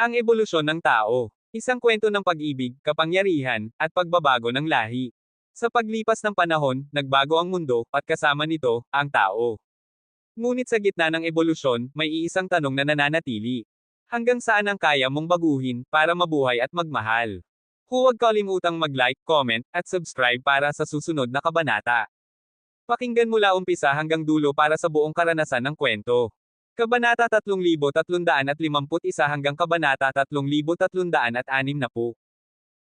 Ang ebolusyon ng tao. Isang kwento ng pag-ibig, kapangyarihan, at pagbabago ng lahi. Sa paglipas ng panahon, nagbago ang mundo, at kasama nito, ang tao. Ngunit sa gitna ng ebolusyon, may iisang tanong na nananatili. Hanggang saan ang kaya mong baguhin, para mabuhay at magmahal? Huwag kalimutang mag-like, comment, at subscribe para sa susunod na kabanata. Pakinggan mula umpisa hanggang dulo para sa buong karanasan ng kwento. Kabanata 3351 hanggang Kabanata 3360.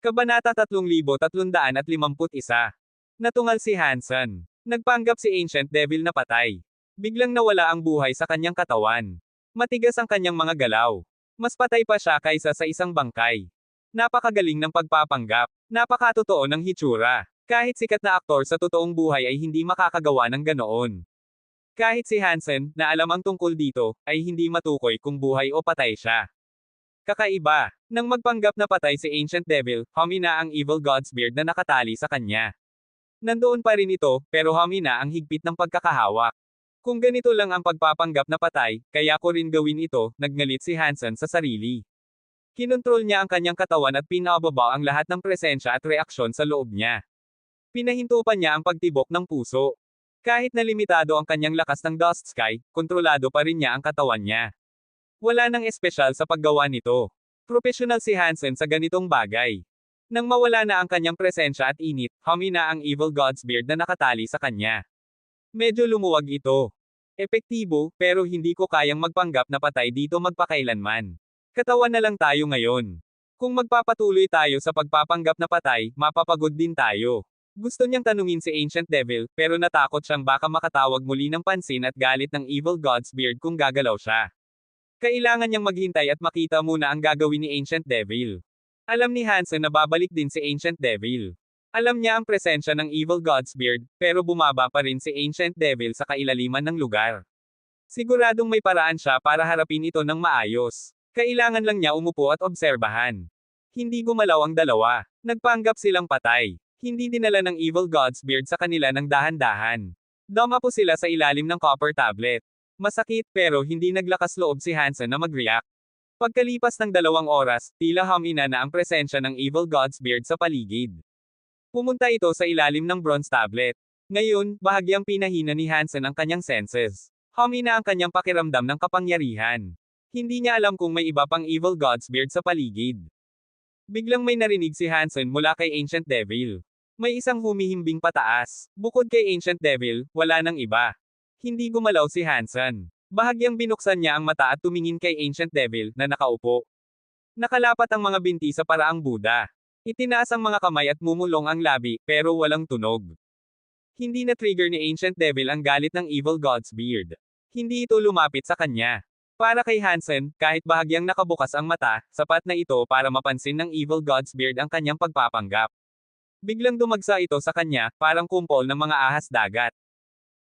Kabanata 3351. Natungal si Hansen. Nagpanggap si Ancient Devil na patay. Biglang nawala ang buhay sa kanyang katawan. Matigas ang kanyang mga galaw. Mas patay pa siya kaysa sa isang bangkay. Napakagaling ng pagpapanggap. Napakatotoo ng hitsura. Kahit sikat na aktor sa totoong buhay ay hindi makakagawa ng ganoon. Kahit si Hansen, na alam ang tungkol dito, ay hindi matukoy kung buhay o patay siya. Kakaiba. Nang magpanggap na patay si Ancient Devil, humina ang Evil God's beard na nakatali sa kanya. Nandoon pa rin ito, pero humina ang higpit ng pagkakahawak. Kung ganito lang ang pagpapanggap na patay, kaya ko rin gawin ito, nagngalit si Hansen sa sarili. Kinontrol niya ang kanyang katawan at pinababa ang lahat ng presensya at reaksyon sa loob niya. Pinahinto pa niya ang pagtibok ng puso. Kahit na limitado ang kanyang lakas ng Dust Sky, kontrolado pa rin niya ang katawan niya. Wala nang espesyal sa paggawa nito. Profesional si Hansen sa ganitong bagay. Nang mawala na ang kanyang presensya at init, humina ang Evil God's beard na nakatali sa kanya. Medyo lumuwag ito. Epektibo, pero hindi ko kayang magpanggap na patay dito magpakailanman. Katawan na lang tayo ngayon. Kung magpapatuloy tayo sa pagpapanggap na patay, mapapagod din tayo. Gusto niyang tanungin si Ancient Devil, pero natakot siyang baka makatawag muli ng pansin at galit ng Evil God's beard kung gagalaw siya. Kailangan niyang maghintay at makita muna ang gagawin ni Ancient Devil. Alam ni Hansen na babalik din si Ancient Devil. Alam niya ang presensya ng Evil God's beard, pero bumaba pa rin si Ancient Devil sa kailaliman ng lugar. Siguradong may paraan siya para harapin ito ng maayos. Kailangan lang niya umupo at obserbahan. Hindi gumalaw ang dalawa. Nagpanggap silang patay. Hindi dinala ng Evil God's beard sa kanila ng dahan-dahan. Dumapo sila sa ilalim ng copper tablet. Masakit, pero hindi naglakas loob si Hansen na mag-react. Pagkalipas ng 2 oras, tila humina na ang presensya ng Evil God's beard sa paligid. Pumunta ito sa ilalim ng bronze tablet. Ngayon, bahagyang pinahina ni Hansen ang kanyang senses. Humina ang kanyang pakiramdam ng kapangyarihan. Hindi niya alam kung may iba pang Evil God's beard sa paligid. Biglang may narinig si Hansen mula kay Ancient Devil. May isang humihimbing pataas. Bukod kay Ancient Devil, wala nang iba. Hindi gumalaw si Hansen. Bahagyang binuksan niya ang mata at tumingin kay Ancient Devil, na nakaupo. Nakalapat ang mga binti sa paraang Buddha. Itinaas ang mga kamay at mumulong ang labi, pero walang tunog. Hindi na-trigger ni Ancient Devil ang galit ng Evil God's beard. Hindi ito lumapit sa kanya. Para kay Hansen, kahit bahagyang nakabukas ang mata, sapat na ito para mapansin ng Evil God's beard ang kanyang pagpapanggap. Biglang dumagsa ito sa kanya, parang kumpol ng mga ahas dagat.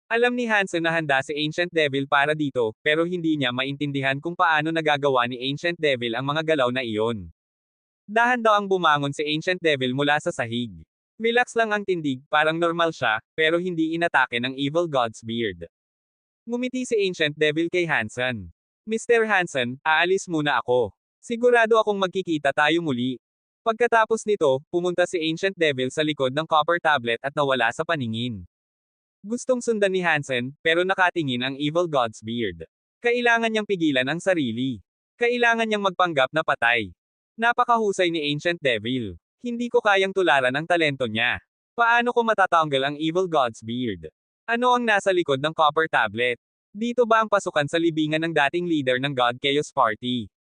Alam ni Hansen na handa si Ancient Devil para dito, pero hindi niya maintindihan kung paano nagagawa ni Ancient Devil ang mga galaw na iyon. Dahan-dahang bumangon si Ancient Devil mula sa sahig. Relax lang ang tindig, parang normal siya, pero hindi inatake ng Evil God's beard. Ngumiti si Ancient Devil kay Hansen. Mr. Hansen, aalis muna ako. Sigurado akong magkikita tayo muli. Pagkatapos nito, pumunta si Ancient Devil sa likod ng copper tablet at nawala sa paningin. Gustong sundan ni Hansen, pero nakatingin ang Evil God's beard. Kailangan niyang pigilan ang sarili. Kailangan niyang magpanggap na patay. Napakahusay ni Ancient Devil. Hindi ko kayang tularan ang talento niya. Paano ko matatanggal ang Evil God's beard? Ano ang nasa likod ng copper tablet? Dito ba ang pasukan sa libingan ng dating leader ng God Chaos Party?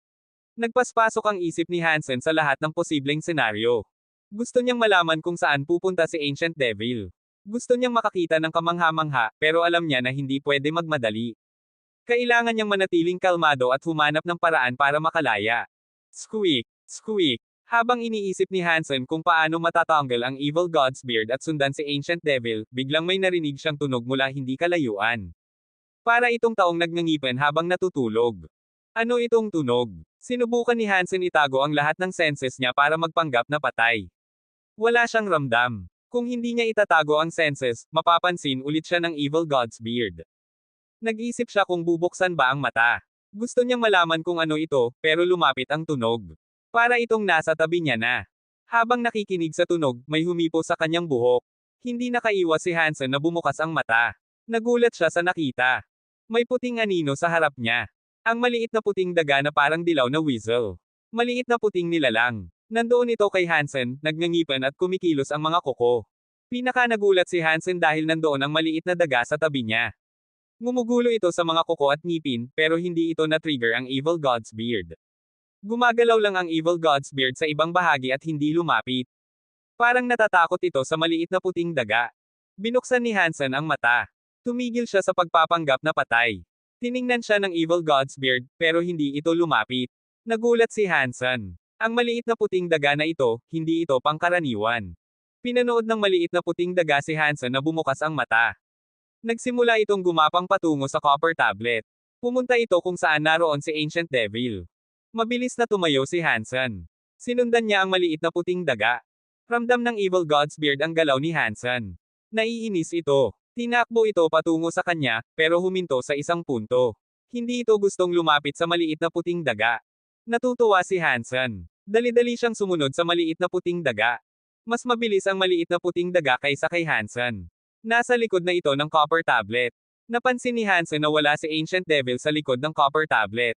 Nagpaspasok ang isip ni Hansen sa lahat ng posibleng senaryo. Gusto niyang malaman kung saan pupunta si Ancient Devil. Gusto niyang makakita ng kamangha-mangha, pero alam niya na hindi pwede magmadali. Kailangan niyang manatiling kalmado at humanap ng paraan para makalaya. Squeak! Squeak! Habang iniisip ni Hansen kung paano matatanggal ang Evil God's beard at sundan si Ancient Devil, biglang may narinig siyang tunog mula hindi kalayuan. Para itong taong nagngangipan habang natutulog. Ano itong tunog? Sinubukan ni Hansen itago ang lahat ng senses niya para magpanggap na patay. Wala siyang ramdam. Kung hindi niya itatago ang senses, mapapansin ulit siya ng Evil God's beard. Nag-isip siya kung bubuksan ba ang mata. Gusto niyang malaman kung ano ito, pero lumapit ang tunog. Para itong nasa tabi niya na. Habang nakikinig sa tunog, may humipo sa kanyang buhok. Hindi nakaiwas si Hansen na bumukas ang mata. Nagulat siya sa nakita. May puting anino sa harap niya. Ang maliit na puting daga na parang dilaw na weasel. Maliit na puting nilalang. Nandoon ito kay Hansen, nagngangipan at kumikilos ang mga kuko. Pinaka nagulat si Hansen dahil nandoon ang maliit na daga sa tabi niya. Gumugulo ito sa mga kuko at ngipin, pero hindi ito na-trigger ang Evil God's Beard. Gumagalaw lang ang Evil God's Beard sa ibang bahagi at hindi lumapit. Parang natatakot ito sa maliit na puting daga. Binuksan ni Hansen ang mata. Tumigil siya sa pagpapanggap na patay. Tiningnan siya ng Evil God's Beard, pero hindi ito lumapit. Nagulat si Hansen. Ang maliit na puting daga na ito, hindi ito pangkaraniwan. Pinanood ng maliit na puting daga si Hansen na bumukas ang mata. Nagsimula itong gumapang patungo sa copper tablet. Pumunta ito kung saan naroon si Ancient Devil. Mabilis na tumayo si Hansen. Sinundan niya ang maliit na puting daga. Ramdam ng Evil God's Beard ang galaw ni Hansen. Naiinis ito. Tinakbo ito patungo sa kanya, pero huminto sa isang punto. Hindi ito gustong lumapit sa maliit na puting daga. Natutuwa si Hansen. Dali-dali siyang sumunod sa maliit na puting daga. Mas mabilis ang maliit na puting daga kaysa kay Hansen. Nasa likod na ito ng copper tablet. Napansin ni Hansen na wala si Ancient Devil sa likod ng copper tablet.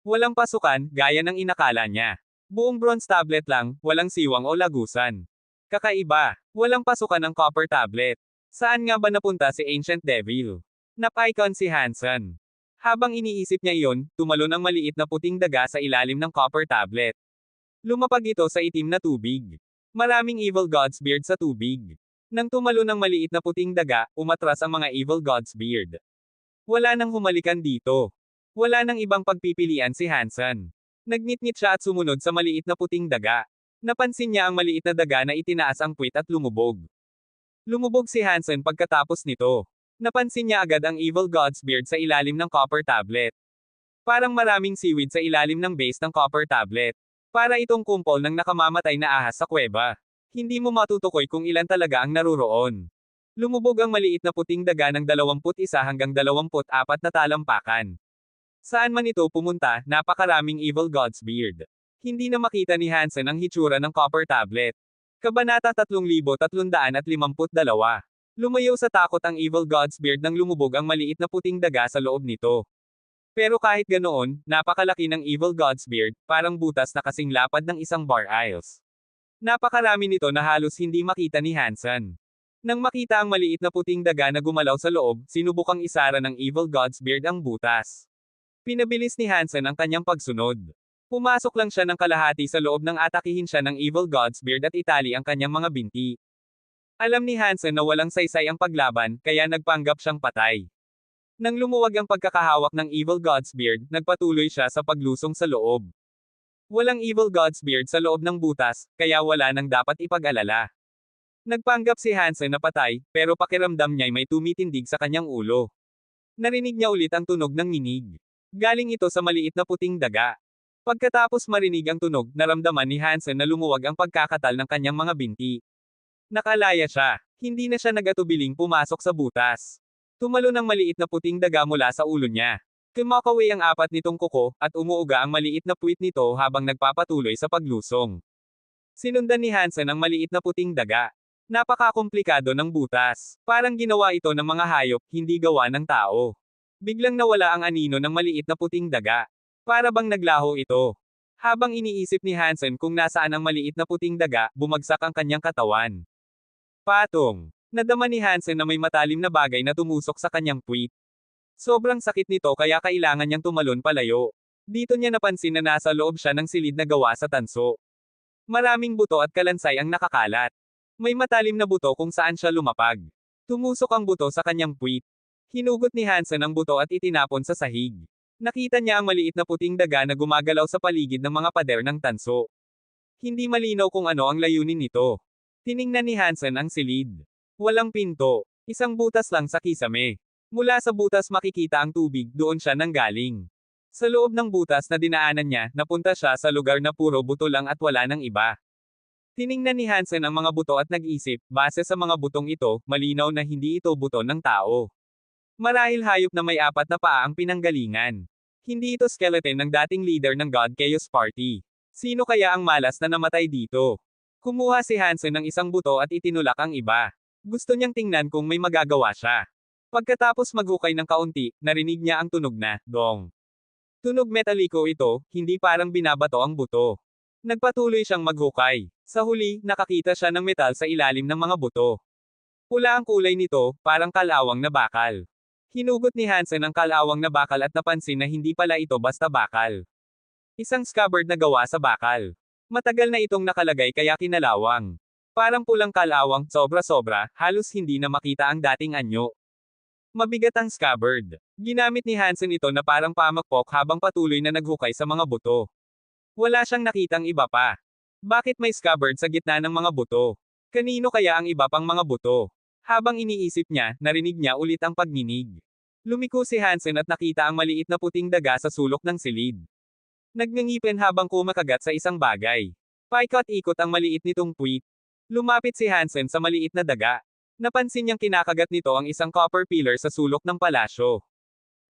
Walang pasukan, gaya ng inakala niya. Buong bronze tablet lang, walang siwang o lagusan. Kakaiba, walang pasukan ng copper tablet. Saan nga ba napunta si Ancient Devil? Nap-icon si Hansen. Habang iniisip niya iyon, tumalon ang maliit na puting daga sa ilalim ng copper tablet. Lumapag ito sa itim na tubig. Maraming Evil God's Beard sa tubig. Nang tumalon ang maliit na puting daga, umatras ang mga Evil God's Beard. Wala nang humalikan dito. Wala nang ibang pagpipilian si Hansen. Nagngit-ngit siya at sumunod sa maliit na puting daga. Napansin niya ang maliit na daga na itinaas ang puwit at lumubog. Lumubog si Hansen pagkatapos nito. Napansin niya agad ang Evil God's Beard sa ilalim ng copper tablet. Parang maraming seaweed sa ilalim ng base ng copper tablet. Para itong kumpol ng nakamamatay na ahas sa kuweba. Hindi mo matutukoy kung ilan talaga ang naruroon. Lumubog ang maliit na puting daga ng 21 hanggang 24 na talampakan. Saan man ito pumunta, napakaraming Evil God's Beard. Hindi na makita ni Hansen ang hitsura ng copper tablet. Kabanata 3352. Lumayo sa takot ang Evil God's Beard nang lumubog ang maliit na puting daga sa loob nito. Pero kahit ganoon, napakalaki ng Evil God's Beard, parang butas na kasing lapad ng isang bar aisles. Napakarami nito na halos hindi makita ni Hansen. Nang makita ang maliit na puting daga na gumalaw sa loob, sinubukang isara ng Evil God's Beard ang butas. Pinabilis ni Hansen ang kanyang pagsunod. Pumasok lang siya ng kalahati sa loob nang atakihin siya ng Evil God's Beard at itali ang kanyang mga binti. Alam ni Hansen na walang saysay ang paglaban, kaya nagpanggap siyang patay. Nang lumuwag ang pagkakahawak ng Evil God's Beard, nagpatuloy siya sa paglusong sa loob. Walang Evil God's Beard sa loob ng butas, kaya wala nang dapat ipag-alala. Nagpanggap si Hansen na patay, pero pakiramdam niya'y may tumitindig sa kanyang ulo. Narinig niya ulit ang tunog ng nginig. Galing ito sa maliit na puting daga. Pagkatapos marinig ang tunog, naramdaman ni Hansen na lumuwag ang pagkakatal ng kanyang mga binti. Nakalaya siya. Hindi na siya nagatubiling pumasok sa butas. Tumalon ang maliit na puting daga mula sa ulo niya. Kumakaway ang 4 nitong kuko, at umuuga ang maliit na puwit nito habang nagpapatuloy sa paglusong. Sinundan ni Hansen ang maliit na puting daga. Napakakomplikado ng butas. Parang ginawa ito ng mga hayop, hindi gawa ng tao. Biglang nawala ang anino ng maliit na puting daga. Para bang naglaho ito. Habang iniisip ni Hansen kung nasaan ang maliit na puting daga, bumagsak ang kanyang katawan. Patong. Nadama ni Hansen na may matalim na bagay na tumusok sa kanyang puwit. Sobrang sakit nito kaya kailangan niyang tumalon palayo. Dito niya napansin na nasa loob siya ng silid na gawa sa tanso. Maraming buto at kalansay ang nakakalat. May matalim na buto kung saan siya lumapag. Tumusok ang buto sa kanyang puwit. Hinugot ni Hansen ang buto at itinapon sa sahig. Nakita niya ang maliit na puting daga na gumagalaw sa paligid ng mga pader ng tanso. Hindi malinaw kung ano ang layunin nito. Tiningnan ni Hansen ang silid. Walang pinto. Isang butas lang sa kisame. Mula sa butas makikita ang tubig, doon siya nanggaling. Sa loob ng butas na dinaanan niya, napunta siya sa lugar na puro buto lang at wala nang iba. Tiningnan ni Hansen ang mga buto at nag-isip, base sa mga butong ito, malinaw na hindi ito buto ng tao. Marahil hayop na may 4 na paa ang pinanggalingan. Hindi ito skeleton ng dating leader ng God Chaos Party. Sino kaya ang malas na namatay dito? Kumuha si Hansen ng isang buto at itinulak ang iba. Gusto niyang tingnan kung may magagawa siya. Pagkatapos maghukay ng kaunti, narinig niya ang tunog na, dong. Tunog metaliko ito, hindi parang binabato ang buto. Nagpatuloy siyang maghukay. Sa huli, nakakita siya ng metal sa ilalim ng mga buto. Pula ang kulay nito, parang kalawang na bakal. Hinugot ni Hansen ang kalawang na bakal at napansin na hindi pala ito basta bakal. Isang scabbard na gawa sa bakal. Matagal na itong nakalagay kaya kinalawang. Parang pulang kalawang, sobra-sobra, halos hindi na makita ang dating anyo. Mabigat ang scabbard. Ginamit ni Hansen ito na parang pamakpok habang patuloy na naghukay sa mga buto. Wala siyang nakitang iba pa. Bakit may scabbard sa gitna ng mga buto? Kanino kaya ang iba pang mga buto? Habang iniisip niya, narinig niya ulit ang pagninig. Lumiko si Hansen at nakita ang maliit na puting daga sa sulok ng silid. Nagnangipin habang kumakagat sa isang bagay. Paikot-ikot ang maliit nitong puwit. Lumapit si Hansen sa maliit na daga. Napansin niyang kinakagat nito ang isang copper pillar sa sulok ng palasyo.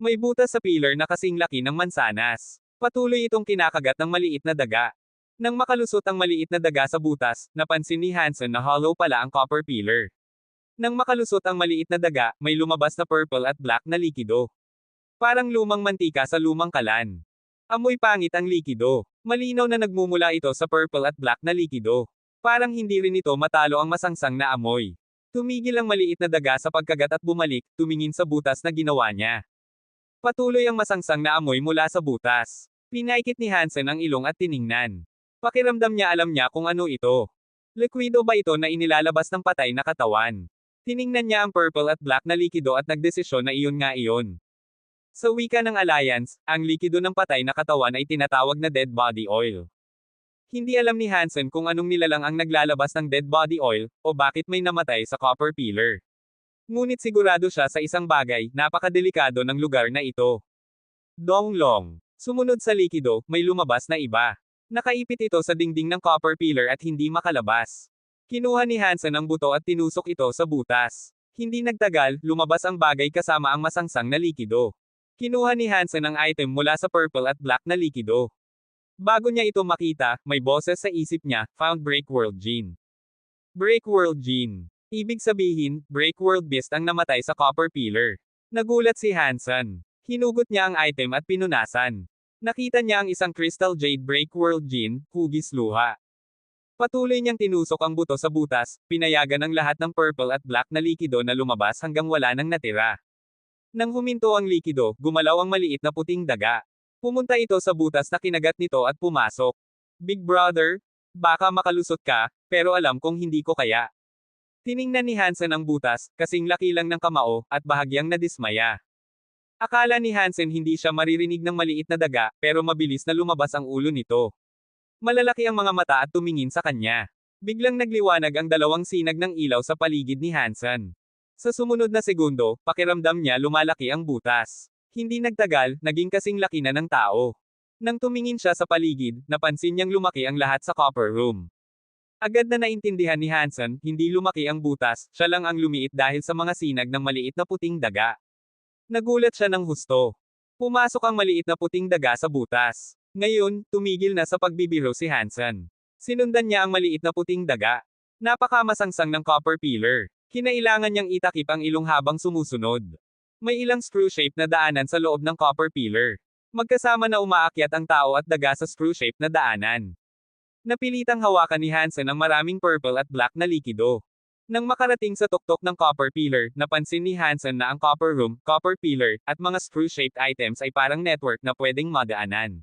May butas sa pillar na kasing laki ng mansanas. Patuloy itong kinakagat ng maliit na daga. Nang makalusot ang maliit na daga sa butas, napansin ni Hansen na hollow pala ang copper pillar. Nang makalusot ang maliit na daga, may lumabas na purple at black na likido. Parang lumang mantika sa lumang kalan. Amoy pangit ang likido. Malinaw na nagmumula ito sa purple at black na likido. Parang hindi rin ito matalo ang masangsang na amoy. Tumigil ang maliit na daga sa pagkagat at bumalik, tumingin sa butas na ginawa niya. Patuloy ang masangsang na amoy mula sa butas. Pinaikit ni Hansen ang ilong at tiningnan. Pakiramdam niya alam niya kung ano ito. Likwido ba ito na inilalabas ng patay na katawan? Tiningnan niya ang purple at black na likido at nagdesisyon na iyon nga iyon. Sa wika ng Alliance, ang likido ng patay na katawan ay tinatawag na dead body oil. Hindi alam ni Hansen kung anong nilalang ang naglalabas ng dead body oil, o bakit may namatay sa copper pillar. Ngunit sigurado siya sa isang bagay, napakadelikado ng lugar na ito. Donglong. Sumunod sa likido, may lumabas na iba. Nakaipit ito sa dingding ng copper pillar at hindi makalabas. Kinuha ni Hansen ang buto at tinusok ito sa butas. Hindi nagtagal, lumabas ang bagay kasama ang masangsang na likido. Kinuha ni Hansen ang item mula sa purple at black na likido. Bago niya ito makita, may boses sa isip niya, found Break World Gene. Break World Gene. Ibig sabihin, Break World Beast ang namatay sa copper pillar. Nagulat si Hansen. Hinugot niya ang item at pinunasan. Nakita niya ang isang Crystal Jade Break World Gene, hugis luha. Patuloy niyang tinusok ang buto sa butas, pinayagan ang lahat ng purple at black na likido na lumabas hanggang wala nang natira. Nang huminto ang likido, gumalaw ang maliit na puting daga. Pumunta ito sa butas na kinagat nito at pumasok. Big Brother, baka makalusot ka, pero alam kong hindi ko kaya. Tiningnan ni Hansen ang butas, kasing laki lang ng kamao, at bahagyang nadismaya. Akala ni Hansen hindi siya maririnig ng maliit na daga, pero mabilis na lumabas ang ulo nito. Malalaki ang mga mata at tumingin sa kanya. Biglang nagliwanag ang dalawang sinag ng ilaw sa paligid ni Hansen. Sa sumunod na segundo, pakiramdam niya lumalaki ang butas. Hindi nagtagal, naging kasing laki na ng tao. Nang tumingin siya sa paligid, napansin niyang lumaki ang lahat sa copper room. Agad na naintindihan ni Hansen, hindi lumaki ang butas, siya lang ang lumiit dahil sa mga sinag ng maliit na puting daga. Nagulat siya ng husto. Pumasok ang maliit na puting daga sa butas. Ngayon, tumigil na sa pagbibiro si Hansen. Sinundan niya ang maliit na puting daga. Napakamasangsang ng copper pillar. Kinailangan niyang itakip ang ilong habang sumusunod. May ilang screw-shape na daanan sa loob ng copper pillar. Magkasama na umaakyat ang tao at daga sa screw-shape na daanan. Napilitang hawakan ni Hansen ang maraming purple at black na likido. Nang makarating sa tuktok ng copper pillar, napansin ni Hansen na ang copper room, copper pillar, at mga screw-shaped items ay parang network na pwedeng madaanan.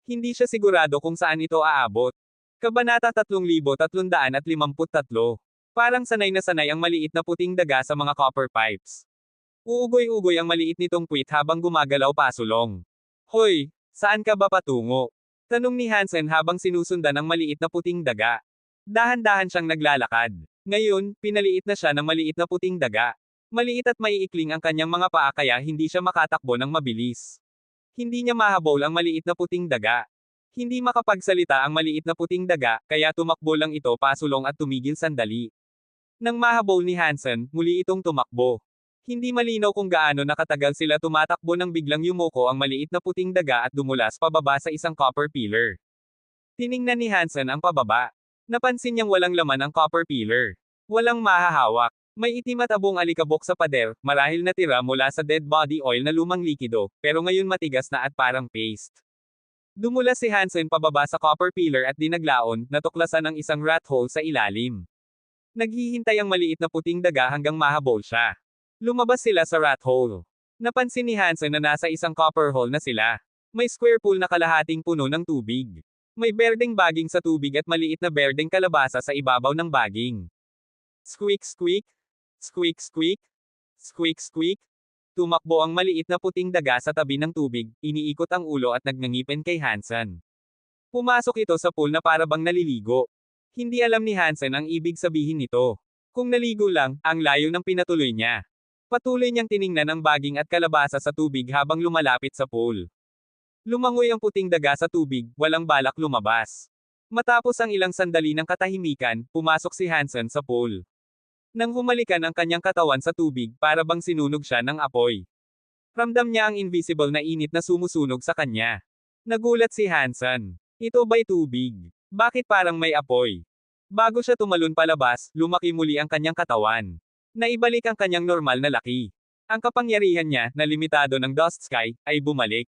Hindi siya sigurado kung saan ito aabot. Kabanata 3353. Parang sanay na sanay ang maliit na puting daga sa mga copper pipes. Uugoy-ugoy ang maliit nitong puwit habang gumagalaw pasulong. Hoy, saan ka ba patungo? Tanong ni Hansen habang sinusundan ang maliit na puting daga. Dahan-dahan siyang naglalakad. Ngayon, pinaliit na siya ng maliit na puting daga. Maliit at maiikling ang kanyang mga paa kaya hindi siya makatakbo ng mabilis. Hindi niya mahabol ang maliit na puting daga. Hindi makapagsalita ang maliit na puting daga, kaya tumakbo lang ito pasulong at tumigil sandali. Nang mahabol ni Hansen, muli itong tumakbo. Hindi malinaw kung gaano nakatagal sila tumatakbo nang biglang yumuko ang maliit na puting daga at dumulas pababa sa isang copper pillar. Tiningnan ni Hansen ang pababa. Napansin niyang walang laman ang copper pillar. Walang mahahawak. May itim at abong alikabok sa pader, marahil natira mula sa dead body oil na lumang likido, pero ngayon matigas na at parang paste. Dumulas si Hansen pababa sa copper pillar at dinaglaon, natuklasan ang isang rat hole sa ilalim. Naghihintay ang maliit na puting daga hanggang mahabol siya. Lumabas sila sa rat hole. Napansin ni Hansen na nasa isang copper hole na sila. May square pool na kalahating puno ng tubig. May berdeng baging sa tubig at maliit na berdeng kalabasa sa ibabaw ng baging. Squeak squeak. Squeak squeak. Squeak squeak. Tumakbo ang maliit na puting daga sa tabi ng tubig, iniikot ang ulo at nagnangipin kay Hansen. Pumasok ito sa pool na parabang naliligo. Hindi alam ni Hansen ang ibig sabihin nito. Kung naligo lang, ang layo ng pinatuloy niya. Patuloy niyang tiningnan ang baging at kalabasa sa tubig habang lumalapit sa pool. Lumangoy ang puting daga sa tubig, walang balak lumabas. Matapos ang ilang sandali ng katahimikan, pumasok si Hansen sa pool. Nang humalikan ang kanyang katawan sa tubig, para bang sinunog siya ng apoy. Ramdam niya ang invisible na init na sumusunog sa kanya. Nagulat si Hansen. Ito ba'y tubig? Bakit parang may apoy? Bago siya tumalon palabas, lumaki muli ang kanyang katawan. Naibalik ang kanyang normal na laki. Ang kapangyarihan niya, na limitado ng Dust Sky, ay bumalik.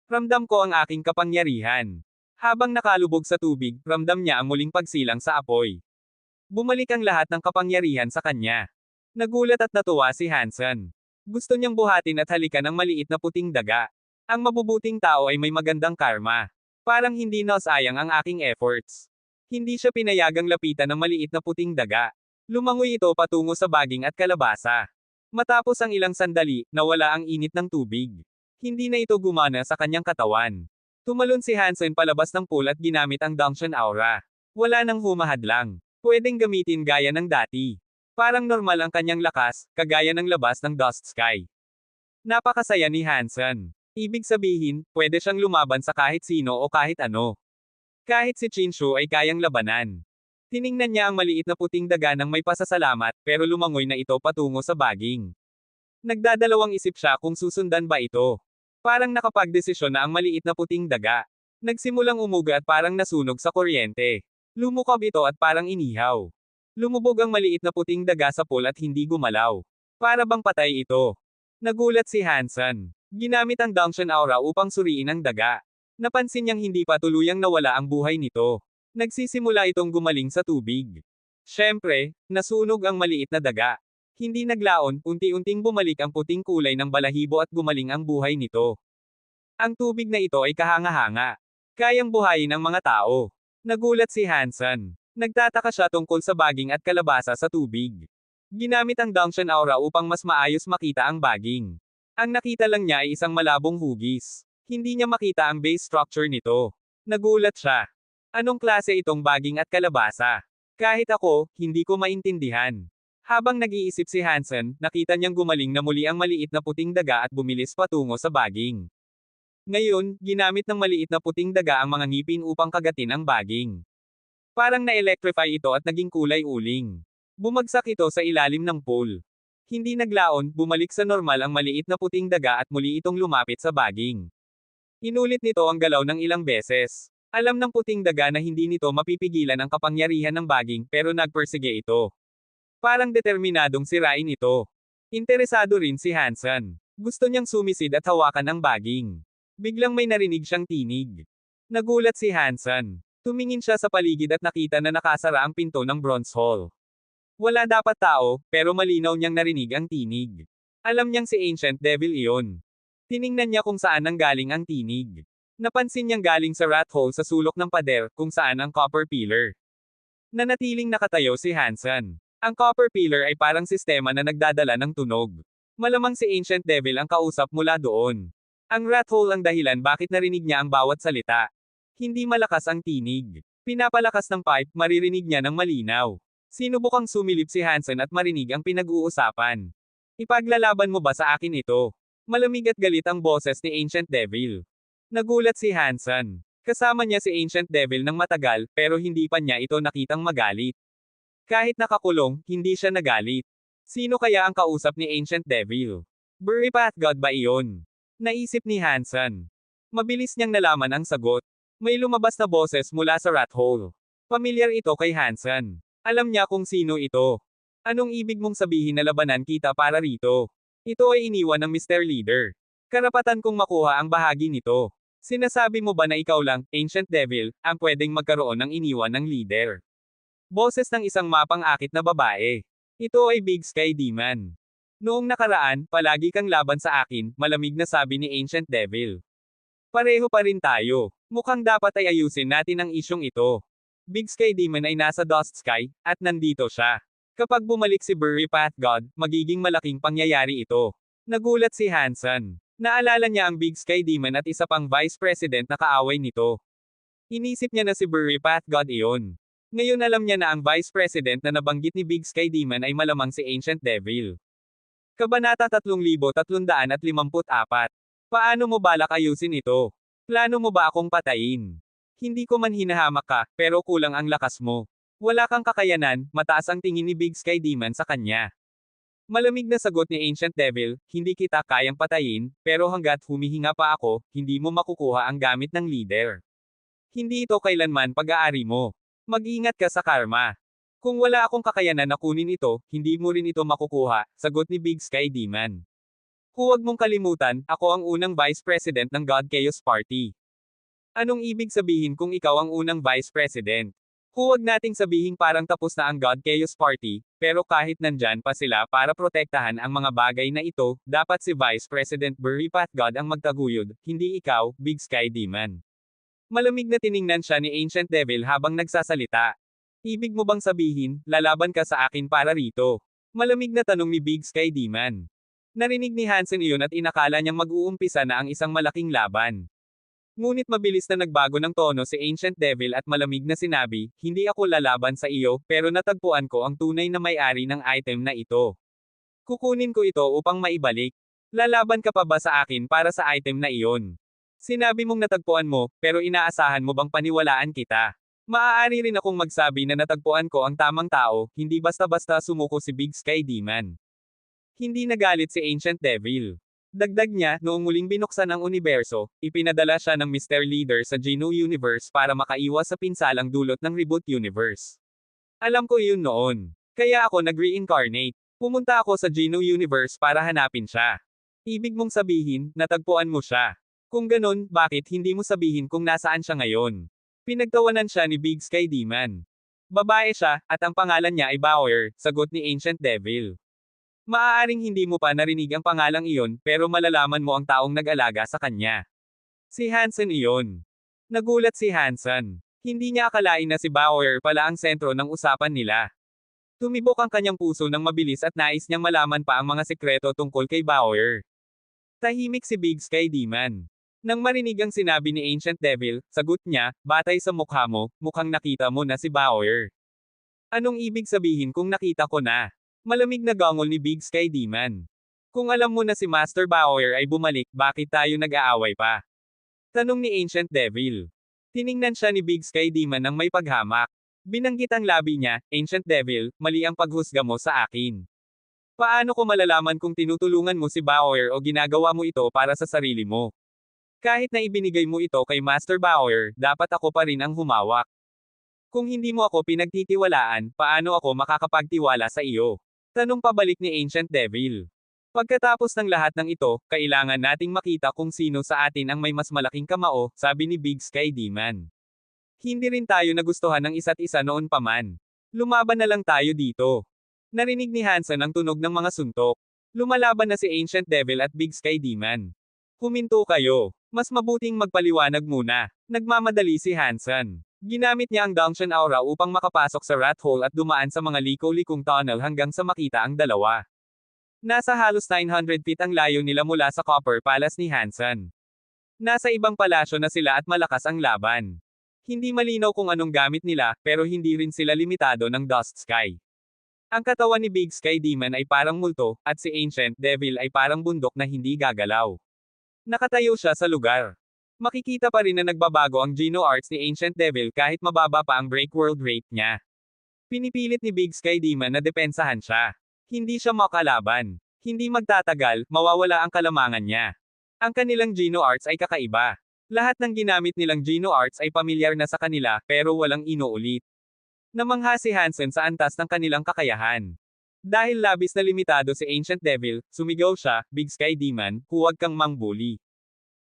Ramdam ko ang aking kapangyarihan. Habang nakalubog sa tubig, ramdam niya ang muling pagsilang sa apoy. Bumalik ang lahat ng kapangyarihan sa kanya. Nagulat at natuwa si Hansen. Gusto niyang buhatin at halikan ang maliit na puting daga. Ang mabubuting tao ay may magandang karma. Parang hindi nasayang ang aking efforts. Hindi siya pinayagang lapitan ng maliit na puting daga. Lumangoy ito patungo sa baging at kalabasa. Matapos ang ilang sandali, nawala ang init ng tubig. Hindi na ito gumana sa kanyang katawan. Tumalon si Hansen palabas ng pool at ginamit ang Dunction Aura. Wala nang humahadlang. Pwedeng gamitin gaya ng dati. Parang normal ang kanyang lakas, kagaya ng labas ng Dust Sky. Napakasaya ni Hansen. Ibig sabihin, pwede siyang lumaban sa kahit sino o kahit ano. Kahit si Chinshu ay kayang labanan. Tiningnan niya ang maliit na puting daga ng may pasasalamat, pero lumangoy na ito patungo sa baging. Nagdadalawang isip siya kung susundan ba ito. Parang nakapagdesisyon na ang maliit na puting daga. Nagsimulang umuga at parang nasunog sa kuryente. Lumukab ito at parang inihaw. Lumubog ang maliit na puting daga sa pool at hindi gumalaw. Para bang patay ito. Nagulat si Hansen. Ginamit ang Dunction Aura upang suriin ang daga. Napansin niyang hindi pa tuluyang nawala ang buhay nito. Nagsisimula itong gumaling sa tubig. Siyempre, nasunog ang maliit na daga. Hindi naglaon, unti-unting bumalik ang puting kulay ng balahibo at gumaling ang buhay nito. Ang tubig na ito ay kahanga-hanga. Kayang buhayin ang mga tao. Nagulat si Hansen. Nagtataka siya tungkol sa baging at kalabasa sa tubig. Ginamit ang Dunction Aura upang mas maayos makita ang baging. Ang nakita lang niya ay isang malabong hugis. Hindi niya makita ang base structure nito. Nagulat siya. Anong klase itong baging at kalabasa? Kahit ako, hindi ko maintindihan. Habang nag-iisip si Hansen, nakita niyang gumaling na muli ang maliit na puting daga at bumilis patungo sa baging. Ngayon, ginamit ng maliit na puting daga ang mga ngipin upang kagatin ang baging. Parang na-electrify ito at naging kulay uling. Bumagsak ito sa ilalim ng pool. Hindi naglaon, bumalik sa normal ang maliit na puting daga at muli itong lumapit sa baging. Inulit nito ang galaw ng ilang beses. Alam ng puting daga na hindi nito mapipigilan ang kapangyarihan ng baging pero nagpersige ito. Parang determinadong sirain ito. Interesado rin si Hansen. Gusto niyang sumisid at hawakan ang baging. Biglang may narinig siyang tinig. Nagulat si Hansen. Tumingin siya sa paligid at nakita na nakasara ang pinto ng bronze hall. Wala dapat tao, pero malinaw niyang narinig ang tinig. Alam niyang si Ancient Devil iyon. Tiningnan niya kung saan nanggaling ang tinig. Napansin niyang galing sa rat hole sa sulok ng pader, kung saan ang copper pillar. Nanatiling nakatayo si Hansen. Ang copper pillar ay parang sistema na nagdadala ng tunog. Malamang si Ancient Devil ang kausap mula doon. Ang rat hole ang dahilan bakit narinig niya ang bawat salita. Hindi malakas ang tinig. Pinapalakas ng pipe, maririnig niya ng malinaw. Sinubukang sumilip si Hansen at marinig ang pinag-uusapan. Ipaglalaban mo ba sa akin ito? Malamig at galit ang boses ni Ancient Devil. Nagulat si Hansen. Kasama niya si Ancient Devil ng matagal, pero hindi pa niya ito nakitang magalit. Kahit nakakulong, hindi siya nagalit. Sino kaya ang kausap ni Ancient Devil? Burry Path God ba iyon? Naisip ni Hansen. Mabilis niyang nalaman ang sagot. May lumabas na boses mula sa rat hole. Pamilyar ito kay Hansen. Alam niya kung sino ito. Anong ibig mong sabihin na labanan kita para rito? Ito ay iniwan ng Mr. Leader. Karapatan kong makuha ang bahagi nito. Sinasabi mo ba na ikaw lang, Ancient Devil, ang pwedeng magkaroon ng iniwan ng leader? Boses ng isang mapang-akit na babae. Ito ay Big Sky Demon. Noong nakaraan, palagi kang laban sa akin, malamig na sabi ni Ancient Devil. Pareho pa rin tayo. Mukhang dapat ay ayusin natin ang isyong ito. Big Sky Demon ay nasa Dust Sky, at nandito siya. Kapag bumalik si Burry Path God, magiging malaking pangyayari ito. Nagulat si Hansen. Naalala niya ang Big Sky Demon at isa pang Vice President na kaaway nito. Inisip niya na si Burry Path God iyon. Ngayon alam niya na ang Vice President na nabanggit ni Big Sky Demon ay malamang si Ancient Devil. Kabanata 3354. Paano mo balak ayusin ito? Plano mo ba akong patayin? Hindi ko man hinahamak ka, pero kulang ang lakas mo. Wala kang kakayanan, mataas ang tingin ni Big Sky Demon sa kanya. Malamig na sagot ni Ancient Devil, hindi kita kayang patayin, pero hanggat humihinga pa ako, hindi mo makukuha ang gamit ng leader. Hindi ito kailanman pag-aari mo. Mag-ingat ka sa karma. Kung wala akong kakayanan na kunin ito, hindi mo rin ito makukuha, sagot ni Big Sky Demon. Huwag mong kalimutan, ako ang unang Vice President ng God Chaos Party. Anong ibig sabihin kung ikaw ang unang Vice President? Huwag nating sabihing parang tapos na ang God Chaos Party, pero kahit nandyan pa sila para protektahan ang mga bagay na ito, dapat si Vice President Burry Path God ang magtaguyod, hindi ikaw, Big Sky Demon. Malamig na tiningnan siya ni Ancient Devil habang nagsasalita. Ibig mo bang sabihin, lalaban ka sa akin para rito? Malamig na tanong ni Big Sky Demon. Narinig ni Hansen iyon at inakala niyang mag-uumpisa na ang isang malaking laban. Ngunit mabilis na nagbago ng tono si Ancient Devil at malamig na sinabi, hindi ako lalaban sa iyo, pero natagpuan ko ang tunay na may-ari ng item na ito. Kukunin ko ito upang maibalik. Lalaban ka pa ba sa akin para sa item na iyon? Sinabi mong natagpuan mo, pero inaasahan mo bang paniwalaan kita? Maaari rin akong magsabi na natagpuan ko ang tamang tao, hindi basta-basta sumuko si Big Sky Demon. Hindi nagalit si Ancient Devil. Dagdag niya, noong muling binuksan ang universo, ipinadala siya ng Mr. Leader sa Geno Universe para makaiwas sa pinsalang dulot ng Reboot Universe. Alam ko iyon noon. Kaya ako nag-reincarnate. Pumunta ako sa Geno Universe para hanapin siya. Ibig mong sabihin, natagpuan mo siya. Kung ganun, bakit hindi mo sabihin kung nasaan siya ngayon? Pinagtawanan siya ni Big Sky Demon. Babae siya, at ang pangalan niya ay Bauer, sagot ni Ancient Devil. Maaaring hindi mo pa narinig ang pangalang iyon, pero malalaman mo ang taong nag-alaga sa kanya. Si Hansen iyon. Nagulat si Hansen. Hindi niya akalain na si Bauer pala ang sentro ng usapan nila. Tumibok ang kanyang puso ng mabilis at nais niyang malaman pa ang mga sekreto tungkol kay Bauer. Tahimik si Big Sky Demon. Nang marinig ang sinabi ni Ancient Devil, sagot niya, batay sa mukha mo, mukhang nakita mo na si Bauer. Anong ibig sabihin kung nakita ko na? Malamig na gangol ni Big Sky Demon. Kung alam mo na si Master Bauer ay bumalik, bakit tayo nag-aaway pa? Tanong ni Ancient Devil. Tiningnan siya ni Big Sky Demon ng may paghamak. Binanggit ang labi niya, Ancient Devil, mali ang paghusga mo sa akin. Paano ko malalaman kung tinutulungan mo si Bauer o ginagawa mo ito para sa sarili mo? Kahit na ibinigay mo ito kay Master Bauer, dapat ako pa rin ang humawak. Kung hindi mo ako pinagtitiwalaan, paano ako makakapagtiwala sa iyo? Tanong pabalik ni Ancient Devil. Pagkatapos ng lahat ng ito, kailangan nating makita kung sino sa atin ang may mas malaking kamao, sabi ni Big Sky Demon. Hindi rin tayo nagustuhan ng isa't isa noon pa man. Lumaban na lang tayo dito. Narinig ni Hansen ang tunog ng mga suntok. Lumalaban na si Ancient Devil at Big Sky Demon. Huminto kayo. Mas mabuting magpaliwanag muna. Nagmamadali si Hansen. Ginamit niya ang Dungeon Aura upang makapasok sa rat hole at dumaan sa mga liko-likong tunnel hanggang sa makita ang dalawa. Nasa halos 900 feet ang layo nila mula sa Copper Palace ni Hansen. Nasa ibang palasyo na sila at malakas ang laban. Hindi malinaw kung anong gamit nila, pero hindi rin sila limitado ng Dust Sky. Ang katawan ni Big Sky Demon ay parang multo, at si Ancient Devil ay parang bundok na hindi gagalaw. Nakatayo siya sa lugar. Makikita pa rin na nagbabago ang Geno Arts ni Ancient Devil kahit mababa pa ang break world rate niya. Pinipilit ni Big Sky Demon na depensahan siya. Hindi siya makalaban. Hindi magtatagal, mawawala ang kalamangan niya. Ang kanilang Geno Arts ay kakaiba. Lahat ng ginamit nilang Geno Arts ay pamilyar na sa kanila, pero walang inuulit. Namangha si Hansen sa antas ng kanilang kakayahan. Dahil labis na limitado si Ancient Devil, sumigaw siya, Big Sky Demon, huwag kang mangbuli.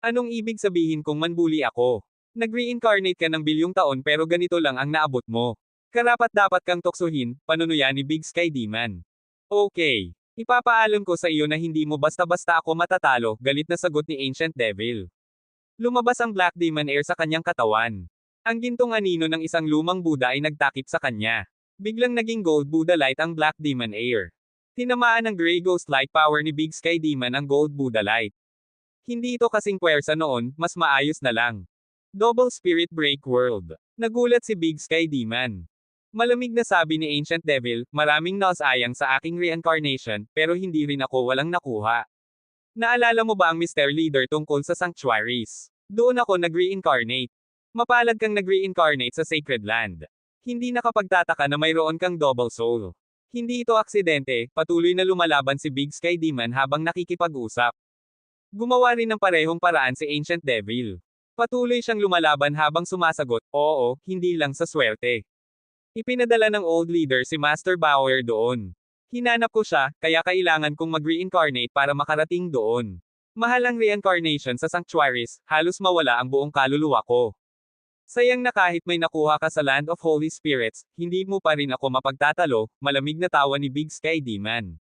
Anong ibig sabihin kung manbuli ako? Nag-reincarnate ka ng bilyong taon pero ganito lang ang naabot mo. Karapat-dapat kang tuksuhin, panunuyan ni Big Sky Demon. Okay. Ipapaalam ko sa iyo na hindi mo basta-basta ako matatalo, galit na sagot ni Ancient Devil. Lumabas ang Black Demon Air sa kanyang katawan. Ang gintong anino ng isang lumang Buddha ay nagtakip sa kanya. Biglang naging Gold Buddha Light ang Black Demon Air. Tinamaan ng Grey Ghost Light Power ni Big Sky Demon ang Gold Buddha Light. Hindi ito kasing puwersa noon, mas maayos na lang. Double Spirit Break World. Nagulat si Big Sky Demon. Malamig na sabi ni Ancient Devil, maraming nasayang sa aking reincarnation, pero hindi rin ako walang nakuha. Naalala mo ba ang Mr. Leader tungkol sa sanctuaries? Doon ako nag-reincarnate. Mapalad kang nag-reincarnate sa Sacred Land. Hindi nakapagtataka na mayroon kang double soul. Hindi ito aksidente, patuloy na lumalaban si Big Sky Demon habang nakikipag-usap. Gumawa rin ng parehong paraan si Ancient Devil. Patuloy siyang lumalaban habang sumasagot, oo, hindi lang sa swerte. Ipinadala ng old leader si Master Bauer doon. Hinanap ko siya, kaya kailangan kong mag-reincarnate para makarating doon. Mahal ang reincarnation sa sanctuaries, halos mawala ang buong kaluluwa ko. Sayang na kahit may nakuha ka sa Land of Holy Spirits, hindi mo pa rin ako mapagtatalo, malamig na tawa ni Big Sky Demon.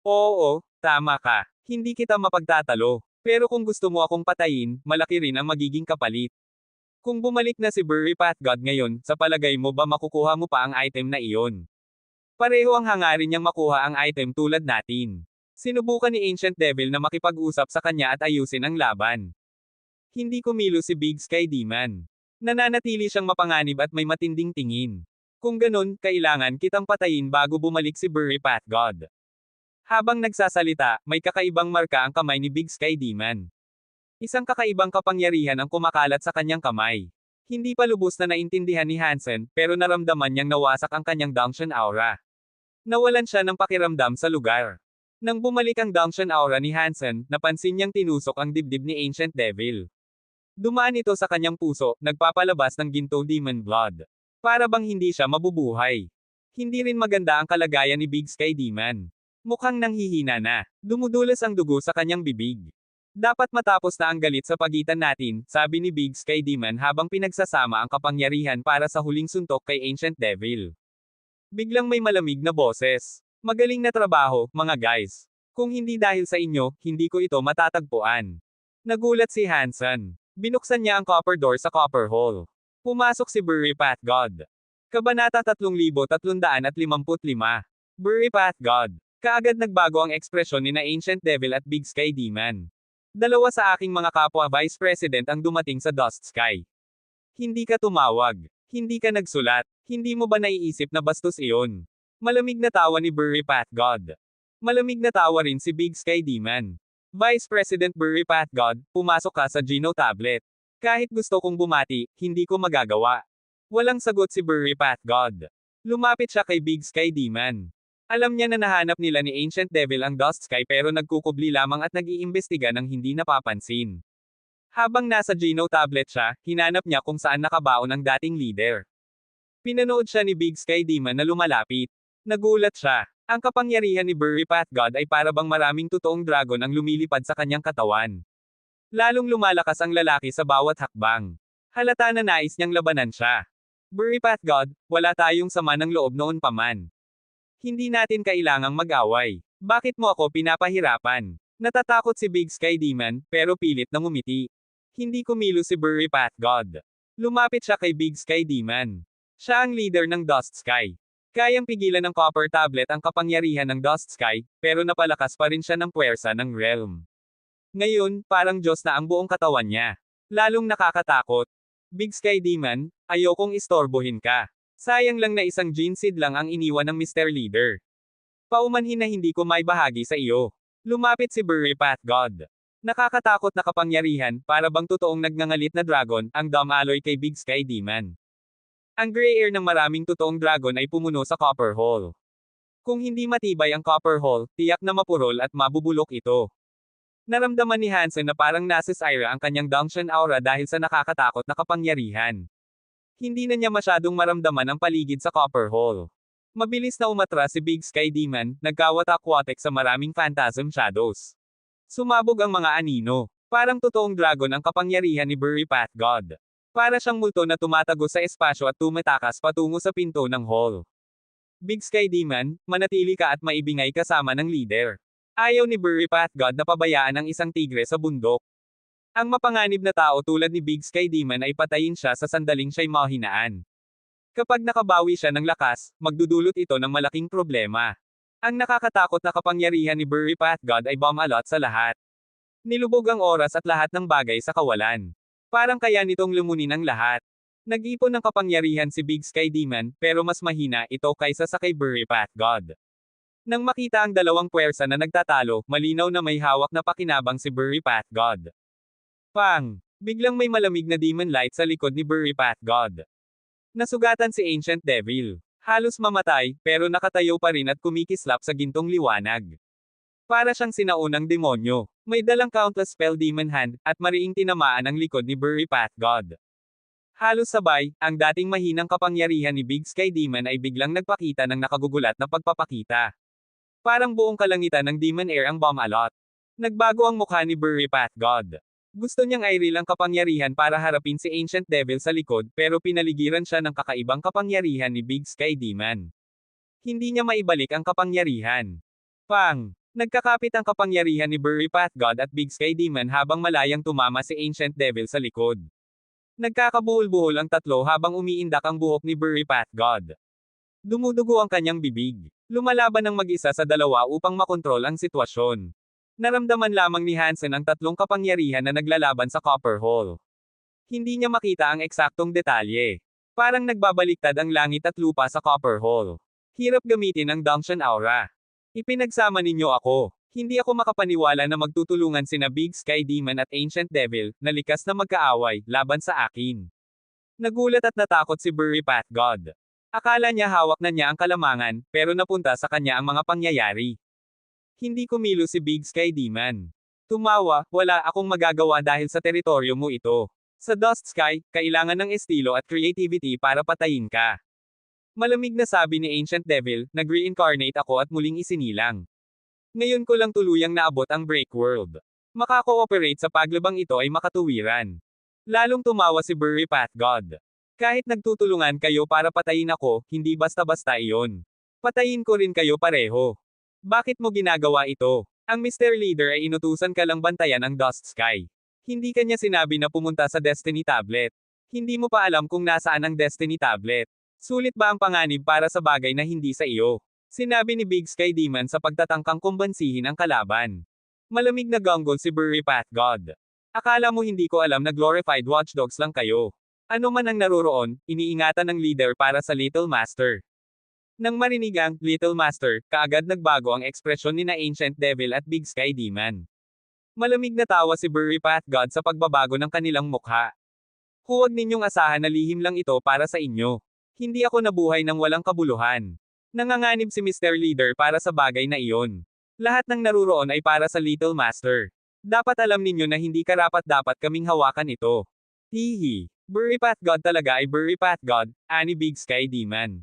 Oo, tama ka. Hindi kita mapagtatalo. Pero kung gusto mo akong patayin, malaki rin ang magiging kapalit. Kung bumalik na si Burry Path God ngayon, sa palagay mo ba makukuha mo pa ang item na iyon? Pareho ang hangarin niyang makuha ang item tulad natin. Sinubukan ni Ancient Devil na makipag-usap sa kanya at ayusin ang laban. Hindi kumilos si Big Sky Demon. Nananatili siyang mapanganib at may matinding tingin. Kung ganun, kailangan kitang patayin bago bumalik si Burry Path God. Habang nagsasalita, may kakaibang marka ang kamay ni Big Sky Demon. Isang kakaibang kapangyarihan ang kumakalat sa kanyang kamay. Hindi pa lubos na naintindihan ni Hansen, pero naramdaman niyang nawasak ang kanyang Dangshan Aura. Nawalan siya ng pakiramdam sa lugar. Nang bumalik ang Dangshan Aura ni Hansen, napansin niyang tinusok ang dibdib ni Ancient Devil. Dumaan ito sa kanyang puso, nagpapalabas ng ginto demon blood. Para bang hindi siya mabubuhay. Hindi rin maganda ang kalagayan ni Big Sky Demon. Mukhang nanghihina na. Dumudulas ang dugo sa kanyang bibig. Dapat matapos na ang galit sa pagitan natin, sabi ni Big Sky Demon habang pinagsasama ang kapangyarihan para sa huling suntok kay Ancient Devil. Biglang may malamig na boses. Magaling na trabaho, mga guys. Kung hindi dahil sa inyo, hindi ko ito matatagpuan. Nagulat si Hansen. Binuksan niya ang copper door sa copper hole. Pumasok si Burry Path God. Kabanata 3355. Burry Path God. Kaagad nagbago ang ekspresyon ni na Ancient Devil at Big Sky Demon. Dalawa sa aking mga kapwa Vice President ang dumating sa Dust Sky. Hindi ka tumawag. Hindi ka nagsulat. Hindi mo ba naiisip na bastos iyon? Malamig na tawa ni Burry Path God. Malamig na tawa rin si Big Sky Demon. Vice President Burry Path God, pumasok ka sa Geno tablet. Kahit gusto kong bumati, hindi ko magagawa. Walang sagot si Burry Path God. Lumapit siya kay Big Sky Demon. Alam niya na nahanap nila ni Ancient Devil ang Dust Sky pero nagkukubli lamang at nag-iimbestiga ng hindi napapansin. Habang nasa Geno tablet siya, hinanap niya kung saan nakabaon ang dating leader. Pinanood siya ni Big Sky Demon na lumalapit. Nagulat siya. Ang kapangyarihan ni Burry Path God ay para bang maraming totoong dragon ang lumilipad sa kanyang katawan. Lalong lumalakas ang lalaki sa bawat hakbang. Halata na nais niyang labanan siya. Burry Path God, wala tayong sama ng loob noon pa man. Hindi natin kailangang mag-away. Bakit mo ako pinapahirapan? Natatakot si Big Sky Demon, pero pilit na ngumiti. Hindi kumilos si Burry Path God. Lumapit siya kay Big Sky Demon. Siya ang leader ng Dust Sky. Kayang pigilan ng copper tablet ang kapangyarihan ng Dust Sky, pero napalakas pa rin siya ng puwersa ng realm. Ngayon, parang Diyos na ang buong katawan niya. Lalong nakakatakot. Big Sky Demon, ayokong istorbohin ka. Sayang lang na isang gene seed lang ang iniwan ng Mr. Leader. Paumanhin na hindi ko may bahagi sa iyo. Lumapit si Burry Path God. Nakakatakot na kapangyarihan, para bang totoong nagngangalit na dragon, ang Dumb Alloy kay Big Sky Demon. Ang gray air ng maraming totoong dragon ay pumuno sa copper hole. Kung hindi matibay ang copper hull, tiyak na mapurol at mabubulok ito. Naramdaman ni Hansen na parang nasisira ang kanyang Dongtian aura dahil sa nakakatakot na kapangyarihan. Hindi na niya masyadong maramdaman ang paligid sa copper hull. Mabilis na umatras si Big Sky Demon, nagkawatak-watek sa maraming phantasm shadows. Sumabog ang mga anino. Parang totoong dragon ang kapangyarihan ni Burry Path God. Para siyang multo na tumatago sa espasyo at tumatakas patungo sa pinto ng hall. Big Sky Demon, manatili ka at maibingay kasama ng leader. Ayaw ni Burry Path God na pabayaan ang isang tigre sa bundok. Ang mapanganib na tao tulad ni Big Sky Demon ay patayin siya sa sandaling siya'y mahinaan. Kapag nakabawi siya ng lakas, magdudulot ito ng malaking problema. Ang nakakatakot na kapangyarihan ni Burry Path God ay bumalot sa lahat. Nilubog ang oras at lahat ng bagay sa kawalan. Parang kaya nitong lumunin ang lahat. Nag-ipon ng kapangyarihan si Big Sky Demon, pero mas mahina ito kaysa sa kay Burry Path God. Nang makita ang dalawang puwersa na nagtatalo, malinaw na may hawak na pakinabang si Burry Path God. Pang! Biglang may malamig na demon light sa likod ni Burry Path God. Nasugatan si Ancient Devil. Halos mamatay, pero nakatayo pa rin at kumikislap sa gintong liwanag. Para siyang sinaunang demonyo. May dalang countless spell demon hand, at mariing tinamaan ang likod ni Burry Path God. Halos sabay, ang dating mahinang kapangyarihan ni Big Sky Demon ay biglang nagpakita ng nakagugulat na pagpapakita. Parang buong kalangitan ng demon air ang bumalot. Nagbago ang mukha ni Burry Path God. Gusto niyang i-reel ang kapangyarihan para harapin si Ancient Devil sa likod, pero pinaligiran siya ng kakaibang kapangyarihan ni Big Sky Demon. Hindi niya maibalik ang kapangyarihan. Pang! Nagkakapit ang kapangyarihan ni Burry Path God at Big Sky Demon habang malayang tumama si Ancient Devil sa likod. Nagkakabuhol-buhol ang tatlo habang umiindak ang buhok ni Burry Path God. Dumudugo ang kanyang bibig. Lumalaban ng mag-isa sa dalawa upang makontrol ang sitwasyon. Naramdaman lamang ni Hansen ang tatlong kapangyarihan na naglalaban sa copper hull. Hindi niya makita ang eksaktong detalye. Parang nagbabaliktad ang langit at lupa sa copper hull. Hirap gamitin ang Dongtian aura. Ipinagsama ninyo ako. Hindi ako makapaniwala na magtutulungan sina Big Sky Demon at Ancient Devil, na likas na magkaaway, laban sa akin. Nagulat at natakot si Burry Path God. Akala niya hawak na niya ang kalamangan, pero napunta sa kanya ang mga pangyayari. Hindi kumilos si Big Sky Demon. Tumawa, wala akong magagawa dahil sa teritoryo mo ito. Sa Dust Sky, kailangan ng estilo at creativity para patayin ka. Malamig na sabi ni Ancient Devil, nag-reincarnate ako at muling isinilang. Ngayon ko lang tuluyang naabot ang Break World. Makakooperate sa paglabang ito ay makatuwiran. Lalong tumawa si Burry Path God. Kahit nagtutulungan kayo para patayin ako, hindi basta-basta iyon. Patayin ko rin kayo pareho. Bakit mo ginagawa ito? Ang Mr. Leader ay inutusan ka lang bantayan ang Dust Sky. Hindi kanya sinabi na pumunta sa Destiny Tablet. Hindi mo pa alam kung nasaan ang Destiny Tablet. Sulit ba ang panganib para sa bagay na hindi sa iyo? Sinabi ni Big Sky Demon sa pagtatangkang kumbansihin ang kalaban. Malamig na gonggol si Burry Path God. Akala mo hindi ko alam na glorified watchdogs lang kayo. Ano man ang naroroon, iniingatan ng leader para sa Little Master. Nang marinig ang Little Master, kaagad nagbago ang ekspresyon ni na Ancient Devil at Big Sky Demon. Malamig na tawa si Burry Path God sa pagbabago ng kanilang mukha. Huwag ninyong asahan na lihim lang ito para sa inyo. Hindi ako nabuhay ng walang kabuluhan. Nanganganib si Mr. Leader para sa bagay na iyon. Lahat ng naruroon ay para sa Little Master. Dapat alam ninyo na hindi karapat-dapat kaming hawakan ito. Hihi. Burry Path God talaga ay Burry Path God, ani Big Sky Demon.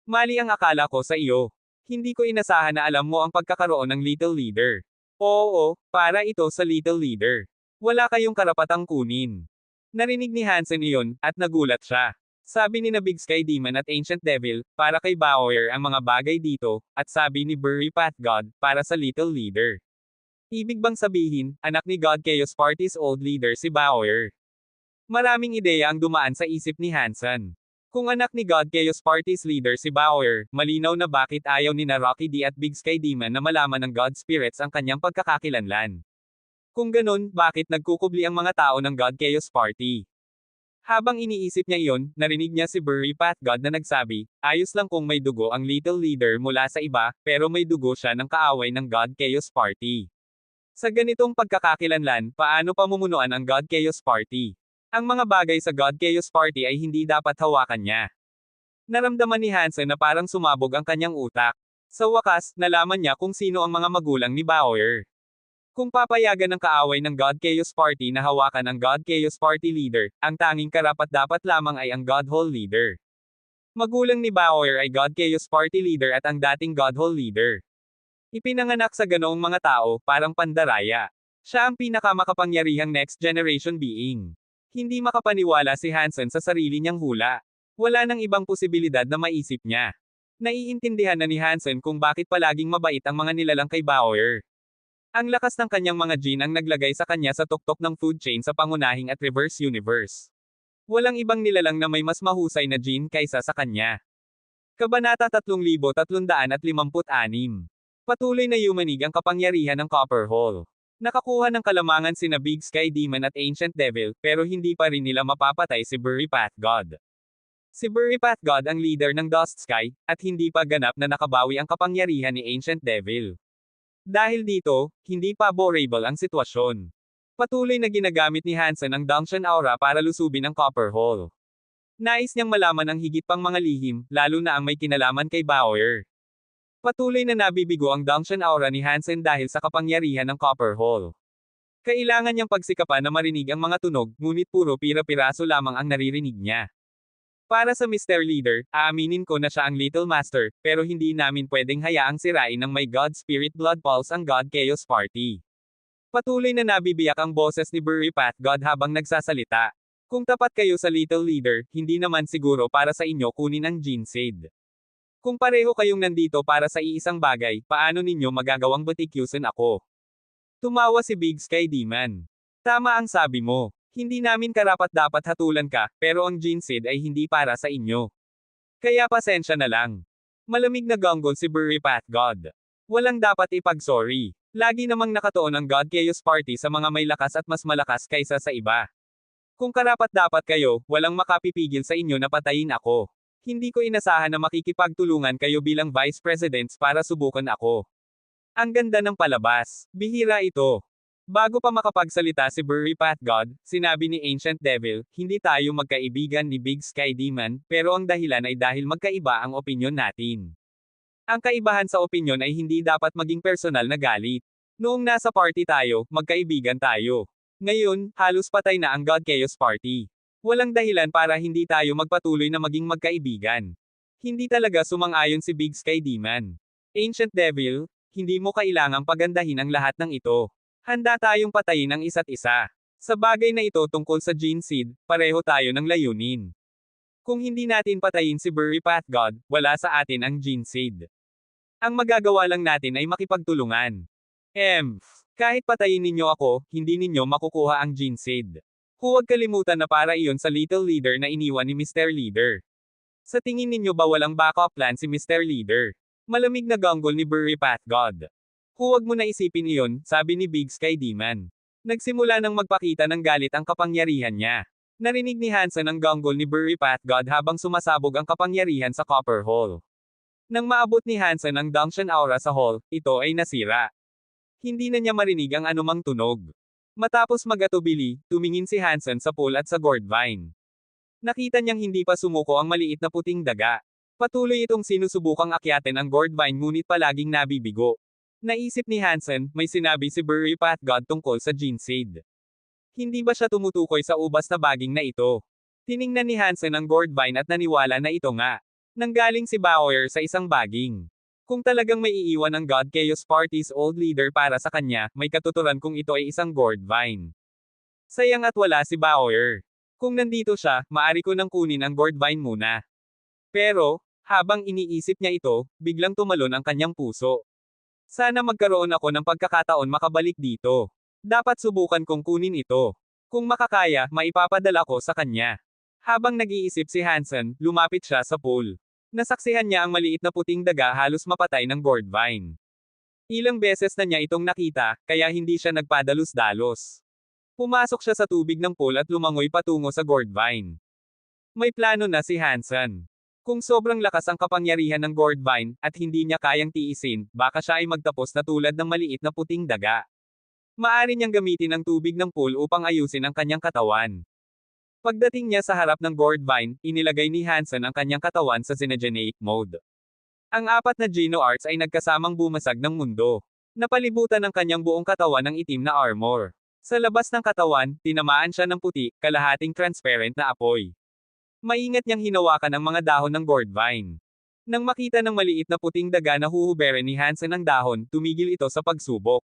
Mali ang akala ko sa iyo. Hindi ko inasahan na alam mo ang pagkakaroon ng Little Leader. Oo, para ito sa Little Leader. Wala kayong karapatang kunin. Narinig ni Hansen iyon, at nagulat siya. Sabi ni na Big Sky Demon at Ancient Devil, para kay Bauer ang mga bagay dito, at sabi ni Burry Path God, para sa Little Leader. Ibig bang sabihin, anak ni God Chaos Party's old leader si Bauer? Maraming ideya ang dumaan sa isip ni Hansen. Kung anak ni God Chaos Party's leader si Bauer, malinaw na bakit ayaw ni na Rocky D at Big Sky Demon na malaman ng God Spirits ang kanyang pagkakakilanlan. Kung ganun, bakit nagkukubli ang mga tao ng God Chaos Party? Habang iniisip niya iyon, narinig niya si Burry Path God na nagsabi, ayos lang kung may dugo ang Little Leader mula sa iba, pero may dugo siya ng kaaway ng God Chaos Party. Sa ganitong pagkakakilanlan, paano pamumunuan ang God Chaos Party? Ang mga bagay sa God Chaos Party ay hindi dapat hawakan niya. Naramdaman ni Hansen na parang sumabog ang kanyang utak. Sa wakas, nalaman niya kung sino ang mga magulang ni Bauer. Kung papayagan ng kaaway ng God Chaos Party na hawakan ang God Chaos Party leader, ang tanging karapat-dapat lamang ay ang God Hole leader. Magulang ni Bauer ay God Chaos Party leader at ang dating God Hole leader. Ipinanganak sa ganoong mga tao, parang pandaraya. Siya ang pinakamakapangyarihang next generation being. Hindi makapaniwala si Hansen sa sarili niyang hula. Wala nang ibang posibilidad na maisip niya. Naiintindihan na ni Hansen kung bakit palaging mabait ang mga nilalang kay Bauer. Ang lakas ng kanyang mga gene ang naglagay sa kanya sa tuktok ng food chain sa pangunahing at reverse universe. Walang ibang nilalang na may mas mahusay na gene kaysa sa kanya. Kabanata 3356. Patuloy na yumanig ang kapangyarihan ng Copper Hole. Nakakuha ng kalamangan sina Big Sky Demon at Ancient Devil, pero hindi pa rin nila mapapatay si Burry Path God. Si Burry Path God ang leader ng Dust Sky, at hindi pa ganap na nakabawi ang kapangyarihan ni Ancient Devil. Dahil dito, hindi favorable ang sitwasyon. Patuloy na ginagamit ni Hansen ang Dunction Aura para lusubin ang Copper Hole. Nais niyang malaman ang higit pang mga lihim, lalo na ang may kinalaman kay Bauer. Patuloy na nabibigo ang Dunction Aura ni Hansen dahil sa kapangyarihan ng Copper Hole. Kailangan niyang pagsikapan na marinig ang mga tunog, ngunit puro pira-piraso lamang ang naririnig niya. Para sa Mr. Leader, aaminin ko na siya ang Little Master, pero hindi namin pwedeng hayaang sirain ng may God Spirit Blood Pulse ang God Chaos Party. Patuloy na nabibiyak ang boses ni Burry Path God habang nagsasalita. Kung tapat kayo sa Little Leader, hindi naman siguro para sa inyo kunin ang Gene Seed. Kung pareho kayong nandito para sa iisang bagay, paano ninyo magagawang batikyusin ako? Tumawa si Big Sky Demon. Tama ang sabi mo. Hindi namin karapat-dapat hatulan ka, pero ang Gene Seed ay hindi para sa inyo. Kaya pasensya na lang. Malamig na gonggol si Burry Path God. Walang dapat ipag-sorry. Lagi namang nakatuon ang God Chaos Party sa mga may lakas at mas malakas kaysa sa iba. Kung karapat-dapat kayo, walang makapipigil sa inyo na patayin ako. Hindi ko inasahan na makikipagtulungan kayo bilang Vice Presidents para subukan ako. Ang ganda ng palabas. Bihira ito. Bago pa makapagsalita si Burry Path God, sinabi ni Ancient Devil, hindi tayo magkaibigan ni Big Sky Demon, pero ang dahilan ay dahil magkaiba ang opinyon natin. Ang kaibahan sa opinyon ay hindi dapat maging personal na galit. Noong nasa party tayo, magkaibigan tayo. Ngayon, halos patay na ang God Chaos Party. Walang dahilan para hindi tayo magpatuloy na maging magkaibigan. Hindi talaga sumang-ayon si Big Sky Demon. Ancient Devil, hindi mo kailangang pagandahin ang lahat ng ito. Handa tayong patayin ang isa't isa. Sa bagay na ito tungkol sa Gene Seed, pareho tayo ng layunin. Kung hindi natin patayin si Burry Path God, wala sa atin ang Gene Seed. Ang magagawa lang natin ay makipagtulungan. Kahit patayin ninyo ako, hindi ninyo makukuha ang Gene Seed. Huwag kalimutan na para iyon sa Little Leader na iniwan ni Mr. Leader. Sa tingin ninyo ba walang backup plan si Mr. Leader? Malamig na gonggol ni Burry Path God. Huwag mo na isipin iyon, sabi ni Big Sky Demon. Nagsimula nang magpakita ng galit ang kapangyarihan niya. Narinig ni Hansen ang gonggol ni Burry Path God habang sumasabog ang kapangyarihan sa Copper Hole. Nang maabot ni Hansen ang Dunction Aura sa hall, ito ay nasira. Hindi na niya marinig ang anumang tunog. Matapos mag-atubili, tumingin si Hansen sa pool at sa gourd vine. Nakita niyang hindi pa sumuko ang maliit na puting daga. Patuloy itong sinusubukang akyatin ang gourd vine ngunit palaging nabibigo. Naisip ni Hansen, may sinabi si Burry Path God tungkol sa Gene Seed. Hindi ba siya tumutukoy sa ubas na baging na ito? Tiningnan ni Hansen ang gourd vine at naniwala na ito nga. Nanggaling si Bauer sa isang baging. Kung talagang may iiwan ang God Chaos Party's old leader para sa kanya, may katuturan kung ito ay isang gourd vine. Sayang at wala si Bauer. Kung nandito siya, maari ko nang kunin ang gourd vine muna. Pero, habang iniisip niya ito, biglang tumalon ang kanyang puso. Sana magkaroon ako ng pagkakataon makabalik dito. Dapat subukan kong kunin ito. Kung makakaya, maipapadala ko sa kanya. Habang nag-iisip si Hansen, lumapit siya sa pool. Nasaksihan niya ang maliit na puting daga halos mapatay ng gourd vine. Ilang beses na niya itong nakita, kaya hindi siya nagpadalos-dalos. Pumasok siya sa tubig ng pool at lumangoy patungo sa gourd vine. May plano na si Hansen. Kung sobrang lakas ang kapangyarihan ng gourd vine, at hindi niya kayang tiisin, baka siya ay magtapos na tulad ng maliit na puting daga. Maari niyang gamitin ang tubig ng pool upang ayusin ang kanyang katawan. Pagdating niya sa harap ng gourd vine, inilagay ni Hansen ang kanyang katawan sa xenogeneic mode. Ang apat na Geno Arts ay nagkasamang bumasag ng mundo. Napalibutan ng kanyang buong katawan ng itim na armor. Sa labas ng katawan, tinamaan siya ng puti, kalahating transparent na apoy. Maingat niyang hinawakan ang mga dahon ng gourd vine. Nang makita ng maliit na puting daga na huhuberan ni Hansen ang dahon, tumigil ito sa pagsubok.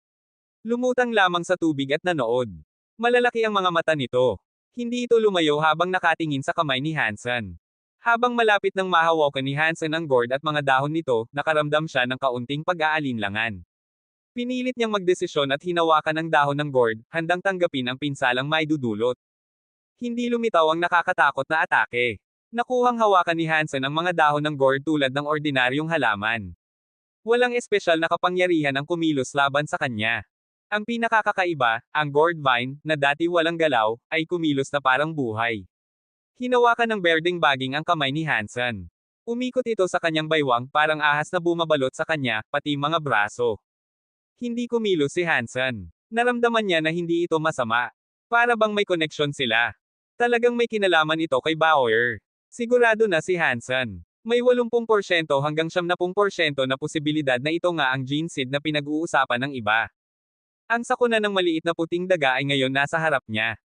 Lumutang lamang sa tubig at nanood. Malalaki ang mga mata nito. Hindi ito lumayo habang nakatingin sa kamay ni Hansen. Habang malapit nang mahawakan ni Hansen ang gourd at mga dahon nito, nakaramdam siya ng kaunting pag-aalinlangan. Pinilit niyang magdesisyon at hinawakan ang dahon ng gourd, handang tanggapin ang pinsalang maidudulot. Hindi lumitaw ang nakakatakot na atake. Nakuhang hawakan ni Hansen ang mga dahon ng gourd tulad ng ordinaryong halaman. Walang espesyal na kapangyarihan ang kumilos laban sa kanya. Ang pinakakakaiba, ang gourd vine, na dati walang galaw, ay kumilos na parang buhay. Hinawakan ng berdeng baging ang kamay ni Hansen. Umikot ito sa kanyang baywang, parang ahas na bumabalot sa kanya, pati mga braso. Hindi kumilos si Hansen. Naramdaman niya na hindi ito masama. Para bang may koneksyon sila. Talagang may kinalaman ito kay Bauer. Sigurado na si Hansen. May 80% hanggang 70% na posibilidad na ito nga ang gene seed na pinag-uusapan ng iba. Ang sakuna ng maliit na puting daga ay ngayon nasa harap niya.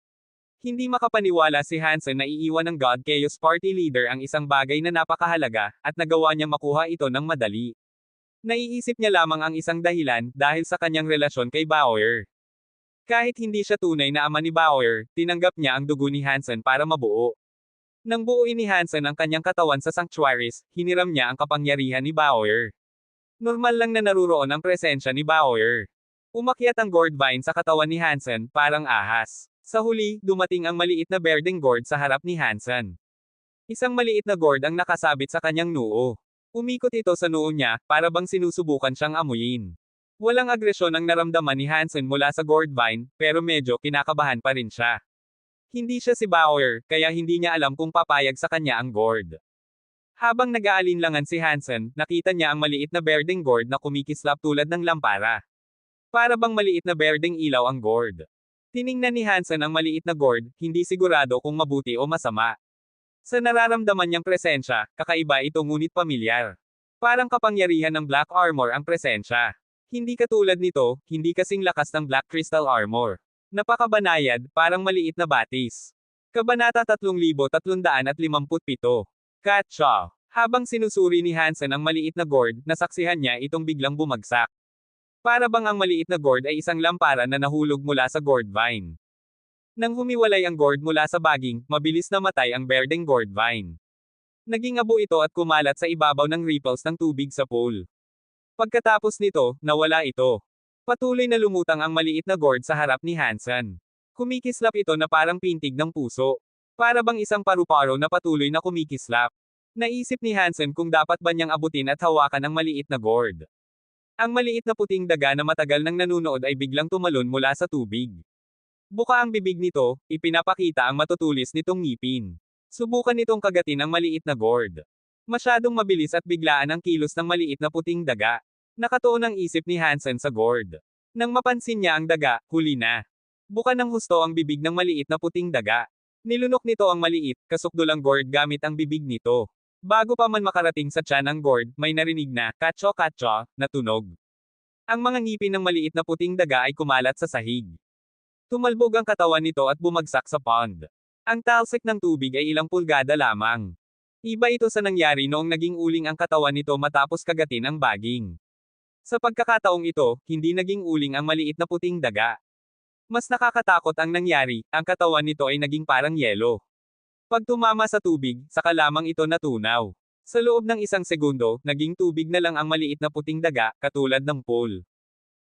Hindi makapaniwala si Hansen na iiwan ng God Chaos Party Leader ang isang bagay na napakahalaga, at nagawa niya makuha ito ng madali. Naiisip niya lamang ang isang dahilan, dahil sa kanyang relasyon kay Bauer. Kahit hindi siya tunay na ama ni Bauer, tinanggap niya ang dugo ni Hansen para mabuo. Nang buuin ni Hansen ang kanyang katawan sa sanctuaries, hiniram niya ang kapangyarihan ni Bauer. Normal lang na naruroon ang presensya ni Bauer. Umakyat ang gourd vine sa katawan ni Hansen, parang ahas. Sa huli, dumating ang maliit na berdeng gourd sa harap ni Hansen. Isang maliit na gourd ang nakasabit sa kanyang noo. Umikot ito sa noo niya, para bang sinusubukan siyang amuyin. Walang agresyon ang naramdaman ni Hansen mula sa gourd vine, pero medyo kinakabahan pa rin siya. Hindi siya si Bauer, kaya hindi niya alam kung papayag sa kanya ang gourd. Habang nag-aalinlangan si Hansen, nakita niya ang maliit na berdeng gourd na kumikislap tulad ng lampara. Para bang maliit na berdeng ilaw ang gourd. Tiningnan ni Hansen ang maliit na gourd, hindi sigurado kung mabuti o masama. Sa nararamdaman niyang presensya, kakaiba ito ngunit pamilyar. Parang kapangyarihan ng Black Armor ang presensya. Hindi katulad nito, hindi kasing lakas ng Black Crystal Armor. Napakabanayad, parang maliit na batis. Kabanata 3357. Katsa. Habang sinusuri ni Hansen ang maliit na gourd, nasaksihan niya itong biglang bumagsak. Para bang ang maliit na gourd ay isang lampara na nahulog mula sa gourd vine. Nang humiwalay ang gourd mula sa baging, mabilis namatay ang berdeng gourd vine. Naging abo ito at kumalat sa ibabaw ng ripples ng tubig sa pool. Pagkatapos nito, nawala ito. Patuloy na lumutang ang maliit na gourd sa harap ni Hansen. Kumikislap ito na parang pintig ng puso. Para bang isang paru-paro na patuloy na kumikislap. Naisip ni Hansen kung dapat ba niyang abutin at hawakan ang maliit na gourd. Ang maliit na puting daga na matagal nang nanunood ay biglang tumalon mula sa tubig. Buka ang bibig nito, ipinapakita ang matutulis nitong ngipin. Subukan nitong kagatin ang maliit na gourd. Masyadong mabilis at biglaan ang kilos ng maliit na puting daga. Nakatuon ang isip ni Hansen sa gourd. Nang mapansin niya ang daga, huli na. Buka ng husto ang bibig ng maliit na puting daga. Nilunok nito ang maliit, kasukdulang gourd gamit ang bibig nito. Bago pa man makarating sa tiyan ng gourd, may narinig na, katso-katso, na tunog. Ang mga ngipin ng maliit na puting daga ay kumalat sa sahig. Tumalbog ang katawan nito at bumagsak sa pond. Ang talsik ng tubig ay ilang pulgada lamang. Iba ito sa nangyari noong naging uling ang katawan nito matapos kagatin ang baging. Sa pagkakataong ito, hindi naging uling ang maliit na puting daga. Mas nakakatakot ang nangyari, ang katawan nito ay naging parang yelo. Pag tumama sa tubig, saka lamang ito natunaw. Sa loob ng isang segundo, naging tubig na lang ang maliit na puting daga, katulad ng pool.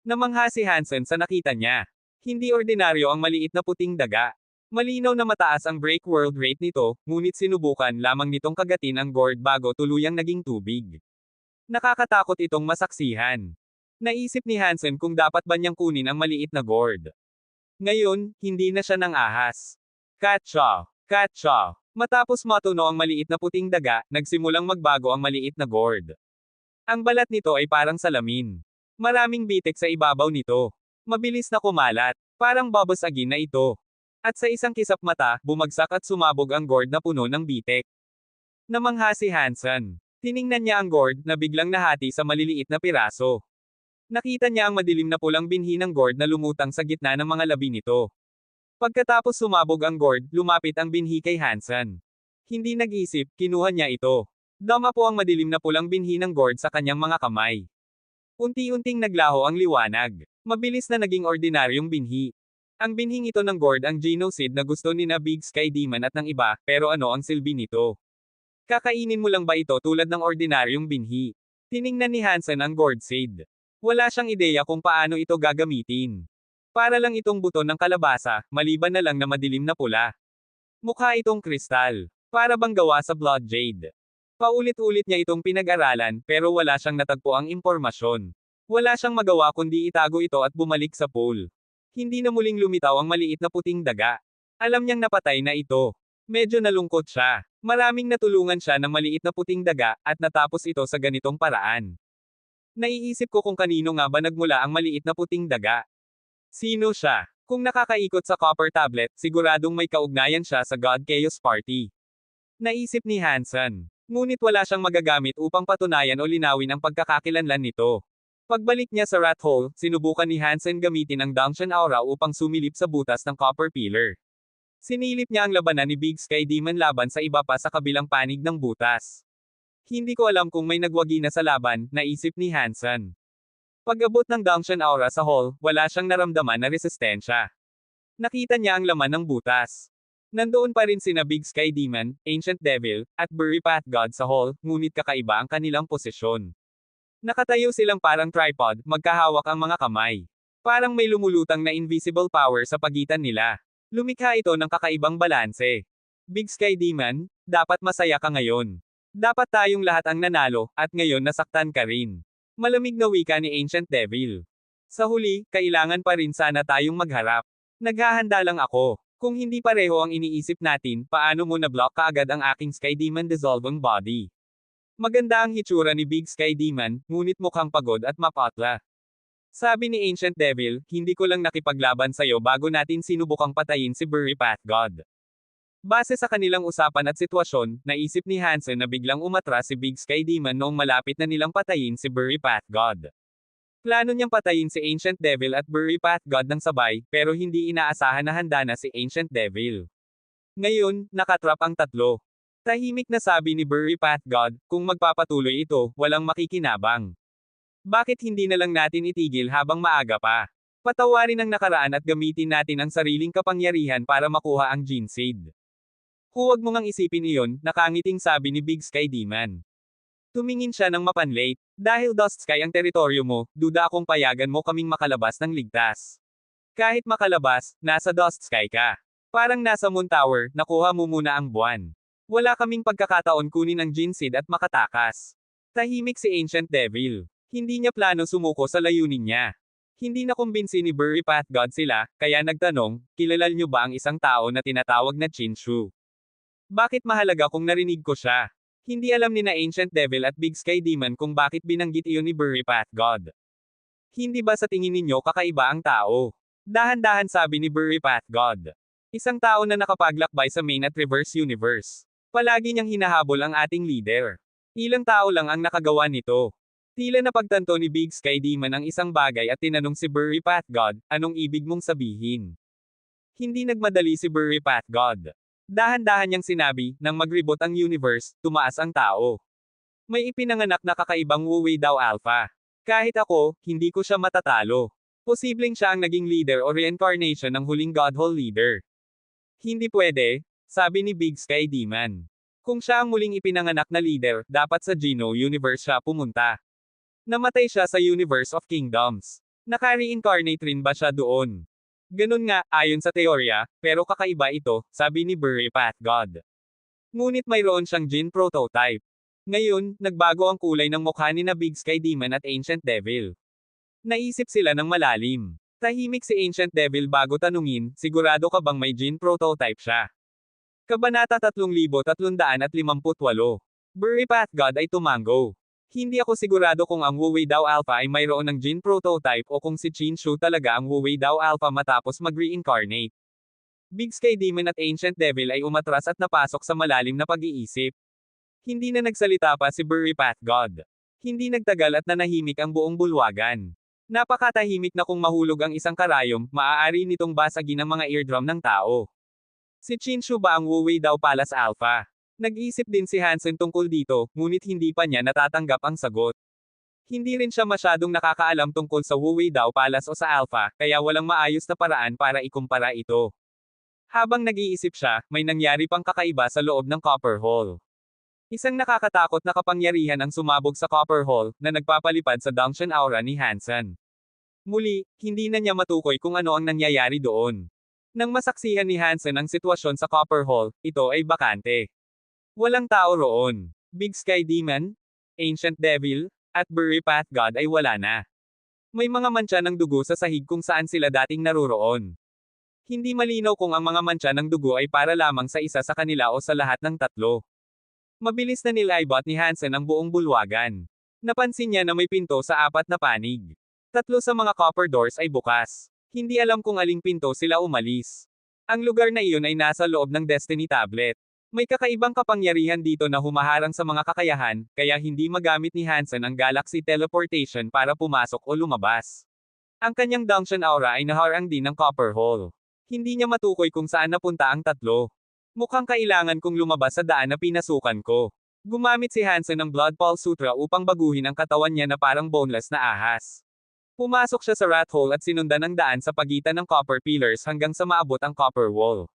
Namangha si Hansen sa nakita niya. Hindi ordinaryo ang maliit na puting daga. Malinaw na mataas ang break world rate nito, ngunit sinubukan lamang nitong kagatin ang gourd bago tuluyang naging tubig. Nakakatakot itong masaksihan. Naisip ni Hansen kung dapat ba niyang kunin ang maliit na gourd. Ngayon, hindi na siya nang ahas. Katsa! Katsa! Matapos matuno ang maliit na puting daga, nagsimulang magbago ang maliit na gourd. Ang balat nito ay parang salamin. Maraming bitik sa ibabaw nito. Mabilis na kumalat. Parang bubbles agin na ito. At sa isang kisap mata, bumagsak at sumabog ang gourd na puno ng bitik. Namangha si Hansen. Tiningnan niya ang gourd na biglang nahati sa maliliit na piraso. Nakita niya ang madilim na pulang binhi ng gourd na lumutang sa gitna ng mga labi nito. Pagkatapos sumabog ang gourd, lumapit ang binhi kay Hansen. Hindi nag-isip, kinuha niya ito. Dama po ang madilim na pulang binhi ng gourd sa kanyang mga kamay. Unti-unting naglaho ang liwanag. Mabilis na naging ordinaryong binhi. Ang binhing ito ng gourd ang genocide na gusto ni na Big Sky Demon at ng iba, pero ano ang silbi nito? Kakainin mo lang ba ito tulad ng ordinaryong binhi? Tiningnan ni Hansen ang gourd seed. Wala siyang ideya kung paano ito gagamitin. Para lang itong buto ng kalabasa, maliban na lang na madilim na pula. Mukha itong kristal. Para bang gawa sa blood jade. Paulit-ulit niya itong pinag-aralan, pero wala siyang natagpuang impormasyon. Wala siyang magawa kundi itago ito at bumalik sa pool. Hindi na muling lumitaw ang maliit na puting daga. Alam niyang napatay na ito. Medyo nalungkot siya. Maraming natulungan siya ng maliit na puting daga, at natapos ito sa ganitong paraan. Naiisip ko kung kanino nga ba nagmula ang maliit na puting daga. Sino siya? Kung nakakaikot sa copper tablet, siguradong may kaugnayan siya sa God Chaos Party. Naisip ni Hansen. Ngunit wala siyang magagamit upang patunayan o linawin ang pagkakakilanlan nito. Pagbalik niya sa rat hole, sinubukan ni Hansen gamitin ang Dunction Aura upang sumilip sa butas ng copper pillar. Sinilip niya ang labanan ni Big Sky Demon laban sa iba pa sa kabilang panig ng butas. Hindi ko alam kung may nagwagi na sa laban, naisip ni Hansen. Pag-abot ng Dunction Aura sa hall, wala siyang naramdaman na resistensya. Nakita niya ang laman ng butas. Nandoon pa rin sina Big Sky Demon, Ancient Devil, at Bury Path God sa hall, ngunit kakaiba ang kanilang posisyon. Nakatayo silang parang tripod, magkahawak ang mga kamay. Parang may lumulutang na invisible power sa pagitan nila. Lumikha ito ng kakaibang balanse. Big Sky Demon, dapat masaya ka ngayon. Dapat tayong lahat ang nanalo, at ngayon nasaktan ka rin. Malamig na wika ni Ancient Devil. Sa huli, kailangan pa rin sana tayong magharap. Naghahanda lang ako. Kung hindi pareho ang iniisip natin, paano mo na-block kaagad ang aking Sky Demon dissolving body? Maganda ang hitsura ni Big Sky Demon, ngunit mukhang pagod at mapatla. Sabi ni Ancient Devil, hindi ko lang nakipaglaban sa'yo bago natin sinubukang patayin si Bury Path God. Base sa kanilang usapan at sitwasyon, naisip ni Hansen na biglang umatras si Big Sky Demon noong malapit na nilang patayin si Bury Path God. Plano niyang patayin si Ancient Devil at Bury Path God ng sabay, pero hindi inaasahan na handa na si Ancient Devil. Ngayon, nakatrap ang tatlo. Tahimik na sabi ni Bury Path God, kung magpapatuloy ito, walang makikinabang. Bakit hindi na lang natin itigil habang maaga pa? Patawarin ang nakaraan at gamitin natin ang sariling kapangyarihan para makuha ang Gene Seed. Huwag mo ngang isipin iyon, nakangiting sabi ni Big Sky Demon. Tumingin siya ng mapanlate. Dahil Dust Sky ang teritoryo mo, duda akong payagan mo kaming makalabas ng ligtas. Kahit makalabas, nasa Dust Sky ka. Parang nasa Moon Tower, nakuha mo muna ang buwan. Wala kaming pagkakataon kunin ang Gene Seed at makatakas. Tahimik si Ancient Devil. Hindi niya plano sumuko sa layunin niya. Hindi na kumbinsi ni Bury Path God sila, kaya nagtanong, kilala niyo ba ang isang tao na tinatawag na Chinshu? Bakit mahalaga kung narinig ko siya? Hindi alam ni na Ancient Devil at Big Sky Demon kung bakit binanggit iyon ni Bury Path God. Hindi ba sa tingin ninyo kakaiba ang tao? Dahan-dahan sabi ni Bury Path God. Isang tao na nakapaglakbay sa main at reverse universe. Palagi niyang hinahabol ang ating leader. Ilang tao lang ang nakagawa nito. Tila napagtanto ni Big Sky Demon ang isang bagay at tinanong si Bury Path God, anong ibig mong sabihin? Hindi nagmadali si Bury Path God. Dahan-dahan niyang sinabi, nang mag-reboot ang universe, tumaas ang tao. May ipinanganak na kakaibang Wu Wei Dao Alpha. Kahit ako, hindi ko siya matatalo. Posibleng siya ang naging leader o reincarnation ng huling Godhole leader. Hindi pwede, sabi ni Big Sky Demon. Kung siya ang muling ipinanganak na leader, dapat sa Geno Universe siya pumunta. Namatay siya sa Universe of Kingdoms. Naka-reincarnate rin ba siya doon? Ganun nga, ayon sa teorya, pero kakaiba ito, sabi ni Bury Path God. Ngunit mayroon siyang Gene prototype. Ngayon, nagbago ang kulay ng mukha ni na Big Sky Demon at Ancient Devil. Naisip sila ng malalim. Tahimik si Ancient Devil bago tanungin, sigurado ka bang may Gene prototype siya? Kabanata 3358. Bury Path God ay tumango. Hindi ako sigurado kung ang Wu Wei Dao Alpha ay mayroon ng Gene prototype o kung si Chinshu talaga ang Wu Wei Dao Alpha matapos mag-reincarnate. Big Sky Demon at Ancient Devil ay umatras at napasok sa malalim na pag-iisip. Hindi na nagsalita pa si Burry Pathgod. Hindi nagtagal at nanahimik ang buong bulwagan. Napakatahimik na kung mahulog ang isang karayom, maaari nitong basagin ang mga eardrum ng tao. Si Chinshu ba ang Wuwei daw Palace Alpha? Nag-iisip din si Hansen tungkol dito, ngunit hindi pa niya natatanggap ang sagot. Hindi rin siya masyadong nakakaalam tungkol sa Wuwei Dao Palace o sa Alpha, kaya walang maayos na paraan para ikumpara ito. Habang nag-iisip siya, may nangyari pang kakaiba sa loob ng Copper Hall. Isang nakakatakot na kapangyarihan ang sumabog sa Copper Hall, na nagpapalipad sa Dangshan Aura ni Hansen. Muli, hindi na niya matukoy kung ano ang nangyayari doon. Nang masaksihan ni Hansen ang sitwasyon sa Copper Hall, ito ay bakante. Walang tao roon. Big Sky Demon, Ancient Devil, at Burry Path God ay wala na. May mga mantsa ng dugo sa sahig kung saan sila dating naruroon. Hindi malinaw kung ang mga mantsa ng dugo ay para lamang sa isa sa kanila o sa lahat ng tatlo. Mabilis na nilaybot ni Hansen ang buong bulwagan. Napansin niya na may pinto sa apat na panig. Tatlo sa mga copper doors ay bukas. Hindi alam kung aling pinto sila umalis. Ang lugar na iyon ay nasa loob ng Destiny Tablet. May kakaibang kapangyarihan dito na humaharang sa mga kakayahan, kaya hindi magamit ni Hansen ang Galaxy Teleportation para pumasok o lumabas. Ang kanyang Dangshan Aura ay naharang din ng Copper Hall. Hindi niya matukoy kung saan napunta ang tatlo. Mukhang kailangan kong lumabas sa daan na pinasukan ko. Gumamit si Hansen ng Blood Pulse Sutra upang baguhin ang katawan niya na parang boneless na ahas. Pumasok siya sa rat hole at sinundan ang daan sa pagitan ng copper pillars hanggang sa maabot ang copper wall.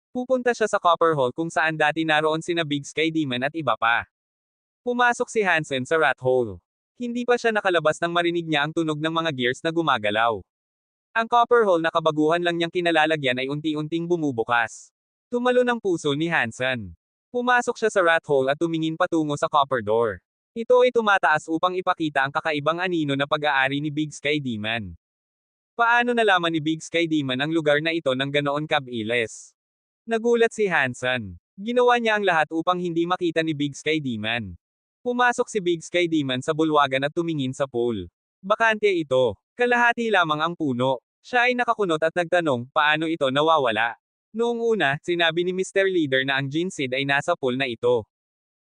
Pupunta siya sa copper hall kung saan dati naroon sina Big Sky Demon at iba pa. Pumasok si Hansen sa rat hole. Hindi pa siya nakalabas nang marinig niya ang tunog ng mga gears na gumagalaw. Ang copper hole na kabaguhan lang niyang kinalalagyan ay unti-unting bumubukas. Tumalo ng puso ni Hansen. Pumasok siya sa rat hole at tumingin patungo sa copper door. Ito ay tumataas upang ipakita ang kakaibang anino na pag-aari ni Big Sky Demon. Paano nalaman ni Big Sky Demon ang lugar na ito ng ganoon kabilis? Nagulat si Hansen. Ginawa niya ang lahat upang hindi makita ni Big Sky Demon. Pumasok si Big Sky Demon sa bulwagan at tumingin sa pool. Bakante ito. Kalahati lamang ang puno. Siya ay nakakunot at nagtanong, paano ito nawawala? Noong una, sinabi ni Mr. Leader na ang Gene Seed ay nasa pool na ito.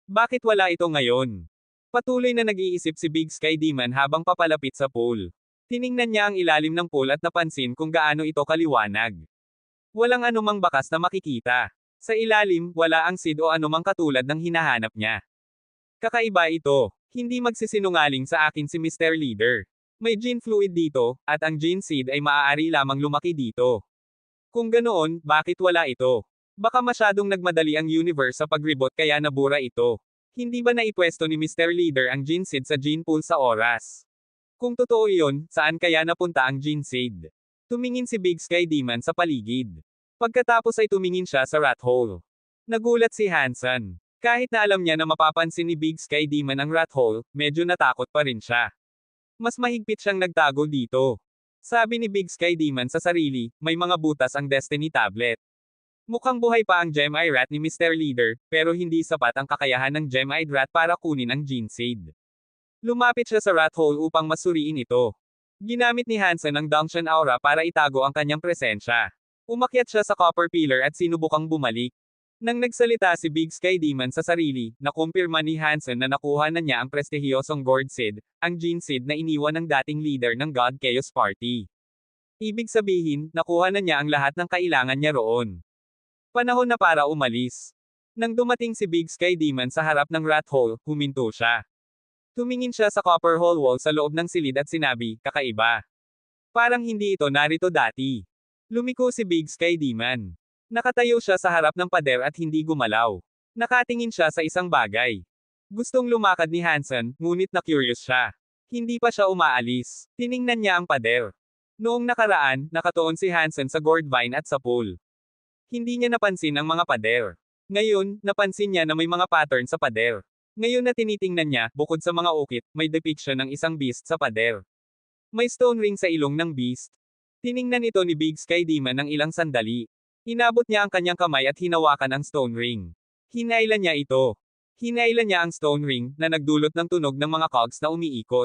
Bakit wala ito ngayon? Patuloy na nag-iisip si Big Sky Demon habang papalapit sa pool. Tiningnan niya ang ilalim ng pool at napansin kung gaano ito kaliwanag. Walang anumang bakas na makikita. Sa ilalim, wala ang seed o anumang katulad ng hinahanap niya. Kakaiba ito. Hindi magsisinungaling sa akin si Mr. Leader. May gene fluid dito, at ang gene seed ay maaari lamang lumaki dito. Kung ganoon, bakit wala ito? Baka masyadong nagmadali ang universe sa pagribot kaya nabura ito. Hindi ba naipwesto ni Mr. Leader ang gene seed sa gene pool sa oras? Kung totoo iyon, saan kaya napunta ang gene seed? Tumingin si Big Sky Demon sa paligid. Pagkatapos ay tumingin siya sa rat hole. Nagulat si Hansen. Kahit na alam niya na mapapansin ni Big Sky Demon ang rat hole, medyo natakot pa rin siya. Mas mahigpit siyang nagtago dito. Sabi ni Big Sky Demon sa sarili, may mga butas ang Destiny Tablet. Mukhang buhay pa ang Gem-Eyed Rat ni Mr. Leader, pero hindi sapat ang kakayahan ng Gem-Eyed Rat para kunin ang Gene Seed. Lumapit siya sa rat hole upang masuriin ito. Ginamit ni Hansen ang Dangshan Aura para itago ang kanyang presensya. Umakyat siya sa copper pillar at sinubukang bumalik. Nang nagsalita si Big Sky Demon sa sarili, nakumpirma ni Hansen na nakuha na niya ang prestihiyosong Gourd Seed, ang Gene Seed na iniwan ng dating leader ng God Chaos Party. Ibig sabihin, nakuha na niya ang lahat ng kailangan niya roon. Panahon na para umalis. Nang dumating si Big Sky Demon sa harap ng rat hole, huminto siya. Tumingin siya sa copper hole wall sa loob ng silid at sinabi, kakaiba. Parang hindi ito narito dati. Lumiko si Big Sky Demon. Nakatayo siya sa harap ng pader at hindi gumalaw. Nakatingin siya sa isang bagay. Gustong lumakad ni Hansen, ngunit na-curious siya. Hindi pa siya umaalis. Tiningnan niya ang pader. Noong nakaraan, nakatuon si Hansen sa gourd vine at sa pool. Hindi niya napansin ang mga pader. Ngayon, napansin niya na may mga pattern sa pader. Ngayon na tinitingnan niya, bukod sa mga ukit, may depiction ng isang beast sa pader. May stone ring sa ilong ng beast. Tiningnan ito ni Big Sky Demon ng ilang sandali. Inabot niya ang kanyang kamay at hinawakan ang stone ring. Hinailan niya ito. Hinailan niya ang stone ring, na nagdulot ng tunog ng mga cogs na umiikot.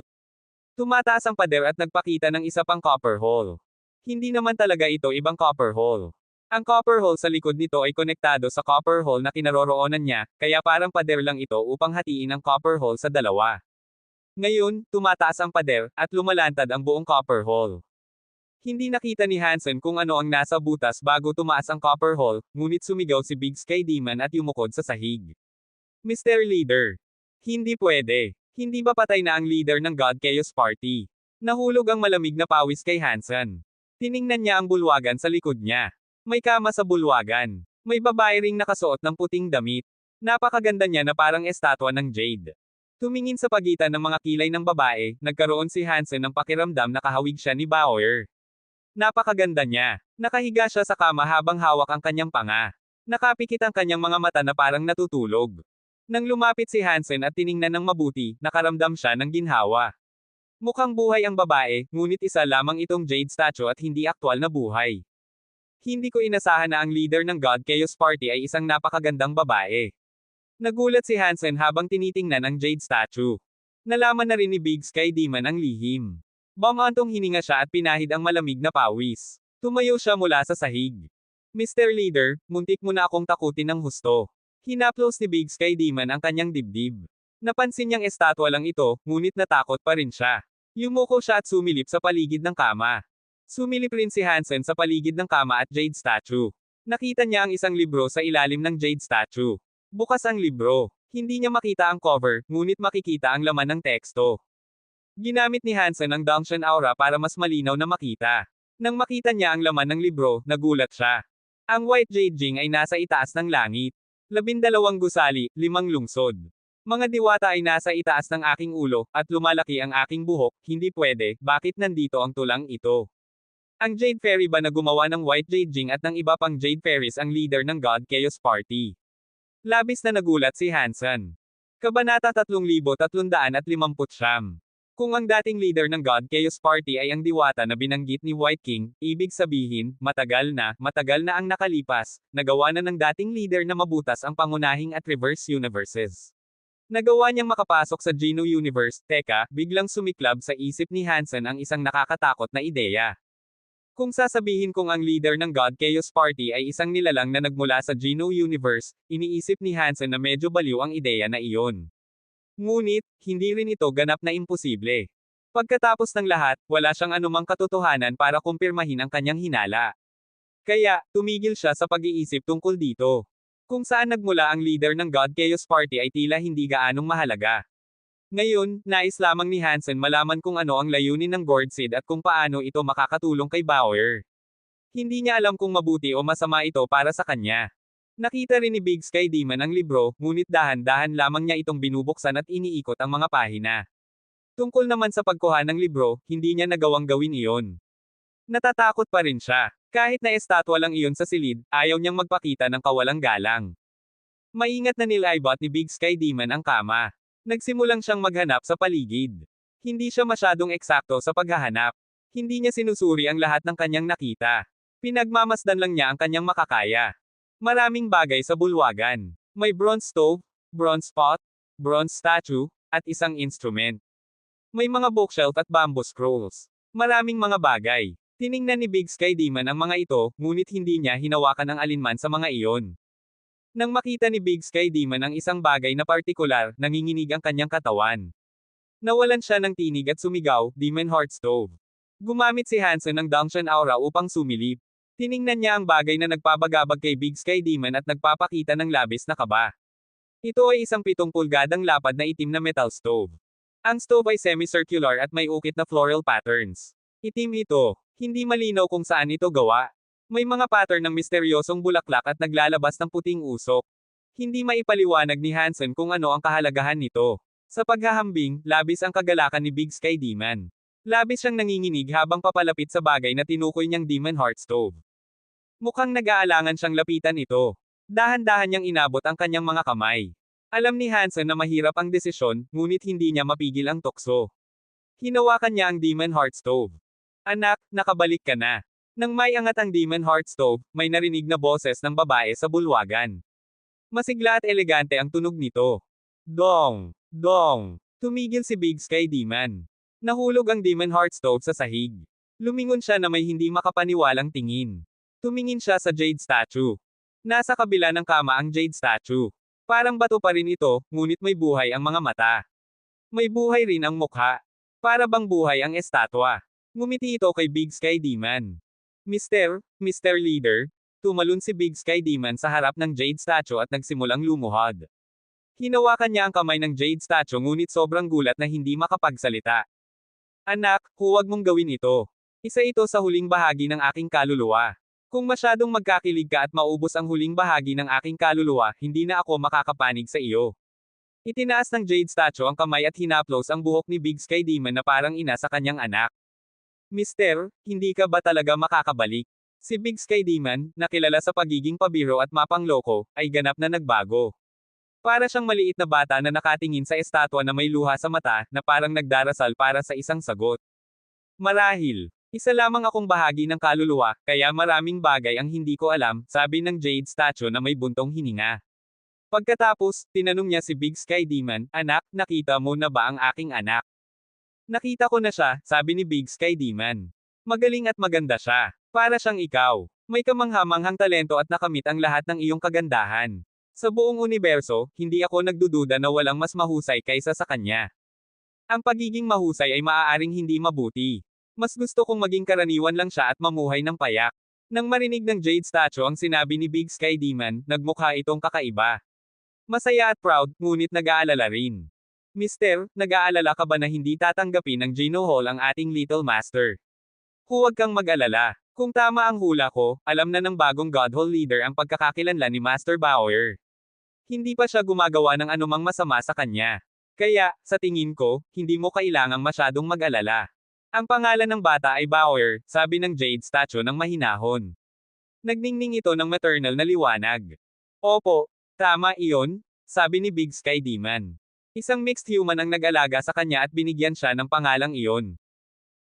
Tumataas ang pader at nagpakita ng isa pang copper hole. Hindi naman talaga ito ibang copper hole. Ang copper hole sa likod nito ay konektado sa copper hole na kinaroroonan niya, kaya parang pader lang ito upang hatiin ang copper hole sa dalawa. Ngayon, tumataas ang pader, at lumalantad ang buong copper hole. Hindi nakita ni Hansen kung ano ang nasa butas bago tumaas ang copper hole, ngunit sumigaw si Big Sky Demon at yumukod sa sahig. Mr. Leader. Hindi pwede. Hindi ba patay na ang leader ng God Chaos Party? Nahulog ang malamig na pawis kay Hansen. Tiningnan niya ang bulwagan sa likod niya. May kama sa bulwagan. May babae ring nakasuot ng puting damit. Napakaganda niya na parang estatwa ng jade. Tumingin sa pagitan ng mga kilay ng babae, nagkaroon si Hansen ng pakiramdam na kahawig siya ni Bauer. Napakaganda niya. Nakahiga siya sa kama habang hawak ang kanyang panga. Nakapikit ang kanyang mga mata na parang natutulog. Nang lumapit si Hansen at tiningnan ng mabuti, nakaramdam siya ng ginhawa. Mukhang buhay ang babae, ngunit isa lamang itong jade statue at hindi aktwal na buhay. Hindi ko inasahan na ang leader ng God Chaos Party ay isang napakagandang babae. Nagulat si Hansen habang tinitingnan ang jade statue. Nalaman na rin ni Big Sky Demon ang lihim. Bumantong hininga siya at pinahid ang malamig na pawis. Tumayo siya mula sa sahig. Mr. Leader, muntik mo na akong takutin ng husto. Hinaplos ni Big Sky Demon ang kanyang dibdib. Napansin niyang estatwa lang ito, ngunit natakot pa rin siya. Yumuko siya at sumilip sa paligid ng kama. Sumilip rin si Hansen sa paligid ng kama at jade statue. Nakita niya ang isang libro sa ilalim ng jade statue. Bukas ang libro. Hindi niya makita ang cover, ngunit makikita ang laman ng teksto. Ginamit ni Hansen ang Dangshan Aura para mas malinaw na makita. Nang makita niya ang laman ng libro, nagulat siya. Ang White Jade Jing ay nasa itaas ng langit. 12 gusali, 5 lungsod. Mga diwata ay nasa itaas ng aking ulo, at lumalaki ang aking buhok, hindi pwede, bakit nandito ang tulang ito? Ang Jade Fairy ba na gumawa ng White Jade Jing at ng iba pang Jade Fairies ang leader ng God Chaos Party? Labis na nagulat si Hansen. Kabanata 3350. Kung ang dating leader ng God Chaos Party ay ang diwata na binanggit ni White King, ibig sabihin, matagal na ang nakalipas, nagawa na ng dating leader na mabutas ang pangunahing at reverse universes. Nagawa niyang makapasok sa Geno Universe, teka, biglang sumiklab sa isip ni Hansen ang isang nakakatakot na ideya. Kung sasabihin kong ang leader ng God Chaos Party ay isang nilalang na nagmula sa Geno Universe, iniisip ni Hansen na medyo baliw ang ideya na iyon. Ngunit, hindi rin ito ganap na imposible. Pagkatapos ng lahat, wala siyang anumang katotohanan para kumpirmahin ang kanyang hinala. Kaya, tumigil siya sa pag-iisip tungkol dito. Kung saan nagmula ang leader ng God Chaos Party ay tila hindi gaanong mahalaga. Ngayon, nais lamang ni Hansen malaman kung ano ang layunin ng Gordseed at kung paano ito makakatulong kay Bauer. Hindi niya alam kung mabuti o masama ito para sa kanya. Nakita rin ni Big Sky Demon ang libro, ngunit dahan-dahan lamang niya itong binubuksan at iniikot ang mga pahina. Tungkol naman sa pagkuha ng libro, hindi niya nagawang gawin iyon. Natatakot pa rin siya. Kahit na estatwa lang iyon sa silid, ayaw niyang magpakita ng kawalang galang. Maingat na nilaybot ni Big Sky Demon ang kama. Nagsimulang siyang maghanap sa paligid. Hindi siya masyadong eksakto sa paghahanap. Hindi niya sinusuri ang lahat ng kanyang nakita. Pinagmamasdan lang niya ang kanyang makakaya. Maraming bagay sa bulwagan. May bronze stove, bronze pot, bronze statue, at isang instrument. May mga bookshelf at bamboo scrolls. Maraming mga bagay. Tiningnan ni Big Sky Demon ang mga ito, ngunit hindi niya hinawakan ang alinman sa mga iyon. Nang makita ni Big Sky Demon ang isang bagay na partikular, nanginginig ang kanyang katawan. Nawalan siya ng tinig at sumigaw, Demon Heart Stove. Gumamit si Hansen ng Dangshan Aura upang sumilip. Tiningnan niya ang bagay na nagpabagabag kay Big Sky Demon at nagpapakita ng labis na kaba. Ito ay isang 7 pulgadang lapad na itim na metal stove. Ang stove ay semicircular at may ukit na floral patterns. Itim ito. Hindi malinaw kung saan ito gawa. May mga pattern ng misteryosong bulaklak at naglalabas ng puting usok. Hindi maipaliwanag ni Hansen kung ano ang kahalagahan nito. Sa paghahambing, labis ang kagalakan ni Big Sky Demon. Labis siyang nanginginig habang papalapit sa bagay na tinukoy niyang Demon Heart Stove. Mukhang nag-aalangan siyang lapitan ito. Dahan-dahan niyang inabot ang kanyang mga kamay. Alam ni Hansen na mahirap ang desisyon, ngunit hindi niya mapigil ang tukso. Hinawakan niya ang Demon Heart Stove. Anak, nakabalik ka na. Nang may angat ang Demon Heart Stove, may narinig na boses ng babae sa bulwagan. Masigla at elegante ang tunog nito. Dong! Dong! Tumigil si Big Sky Demon. Nahulog ang Demon Heart Stove sa sahig. Lumingon siya na may hindi makapaniwalang tingin. Tumingin siya sa jade statue. Nasa kabila ng kama ang jade statue. Parang bato pa rin ito, ngunit may buhay ang mga mata. May buhay rin ang mukha. Para bang buhay ang estatwa. Ngumiti ito kay Big Sky Demon. Mr. Leader, tumalon si Big Sky Demon sa harap ng jade statue at nagsimulang lumuhod. Hinawakan niya ang kamay ng jade statue ngunit sobrang gulat na hindi makapagsalita. Anak, huwag mong gawin ito. Isa ito sa huling bahagi ng aking kaluluwa. Kung masyadong magkakilig ka at maubos ang huling bahagi ng aking kaluluwa, hindi na ako makakapanig sa iyo. Itinaas ng jade statue ang kamay at hinaplos ang buhok ni Big Sky Demon na parang ina sa kanyang anak. Mister, hindi ka ba talaga makakabalik? Si Big Sky Demon, na kilala sa pagiging pabiro at mapangloko, ay ganap na nagbago. Para siyang maliit na bata na nakatingin sa estatwa na may luha sa mata, na parang nagdarasal para sa isang sagot. Marahil, isa lamang akong bahagi ng kaluluwa, kaya maraming bagay ang hindi ko alam, sabi ng jade statue na may buntong hininga. Pagkatapos, tinanong niya si Big Sky Demon, anak, nakita mo na ba ang aking anak? Nakita ko na siya, sabi ni Big Sky Demon. Magaling at maganda siya. Para siyang ikaw. May kamanghamanghang talento at nakamit ang lahat ng iyong kagandahan. Sa buong universo, hindi ako nagdududa na walang mas mahusay kaysa sa kanya. Ang pagiging mahusay ay maaaring hindi mabuti. Mas gusto kong maging karaniwan lang siya at mamuhay ng payak. Nang marinig ng jade statue ang sinabi ni Big Sky Demon, nagmukha itong kakaiba. Masaya at proud, ngunit nag-aalala rin. Mister, nag-aalala ka ba na hindi tatanggapin ng Geno Hall ang ating Little Master? Huwag kang mag-alala. Kung tama ang hula ko, alam na ng bagong God Hall leader ang pagkakakilanlan ni Master Bauer. Hindi pa siya gumagawa ng anumang masama sa kanya. Kaya, sa tingin ko, hindi mo kailangang masyadong mag-alala. Ang pangalan ng bata ay Bauer, sabi ng jade statue ng mahinahon. Nagningning ito ng maternal na liwanag. Opo, tama iyon, sabi ni Big Sky Demon. Isang mixed human ang nag-alaga sa kanya at binigyan siya ng pangalang iyon.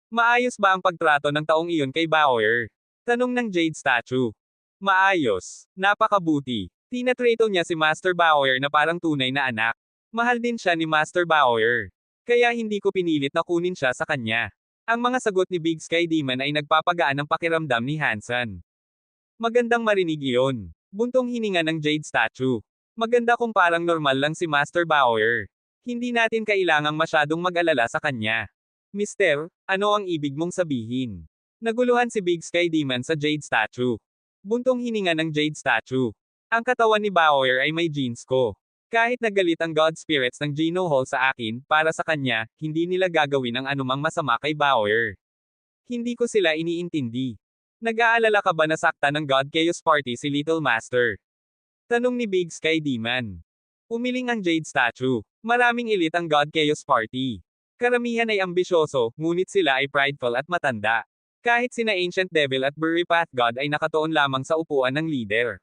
Maayos ba ang pagtrato ng taong iyon kay Bauer? Tanong ng jade statue. Maayos. Napakabuti. Tinatrato niya si Master Bauer na parang tunay na anak. Mahal din siya ni Master Bauer. Kaya hindi ko pinilit na kunin siya sa kanya. Ang mga sagot ni Big Sky Demon ay nagpapagaan ng pakiramdam ni Hanson. Magandang marinig iyon. Buntong hininga ng jade statue. Maganda kung parang normal lang si Master Bauer. Hindi natin kailangang masyadong mag-alala sa kanya. Mister, ano ang ibig mong sabihin? Naguluhan si Big Sky Demon sa jade statue. Buntong hininga ng jade statue. Ang katawan ni Bauer ay may genes ko. Kahit nagalit ang God Spirits ng Geno Hall sa akin, para sa kanya, hindi nila gagawin ang anumang masama kay Bauer. Hindi ko sila iniintindi. Nag-aalala ka ba na sakta ng God Chaos Party si Little Master? Tanong ni Big Sky Demon. Umiling ang jade statue. Maraming elite ang God Chaos Party. Karamihan ay ambisyoso, ngunit sila ay prideful at matanda. Kahit sina Ancient Devil at Bury Path God ay nakatuon lamang sa upuan ng leader.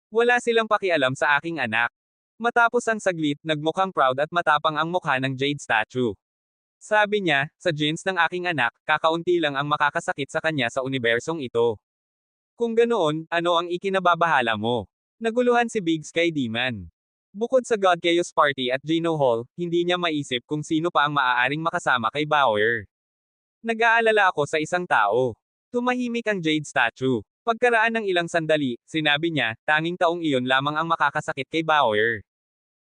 Wala silang pakialam sa aking anak. Matapos ang saglit, nagmukhang proud at matapang ang mukha ng jade statue. Sabi niya, sa genes ng aking anak, kakaunti lang ang makakasakit sa kanya sa unibersong ito. Kung ganoon, ano ang ikinababahala mo? Naguluhan si Big Sky Demon. Bukod sa God Chaos Party at Geno Hall, hindi niya maisip kung sino pa ang maaaring makasama kay Bauer. Nag-aalala ako sa isang tao. Tumahimik ang jade statue. Pagkaraan ng ilang sandali, sinabi niya, tanging taong iyon lamang ang makakasakit kay Bauer.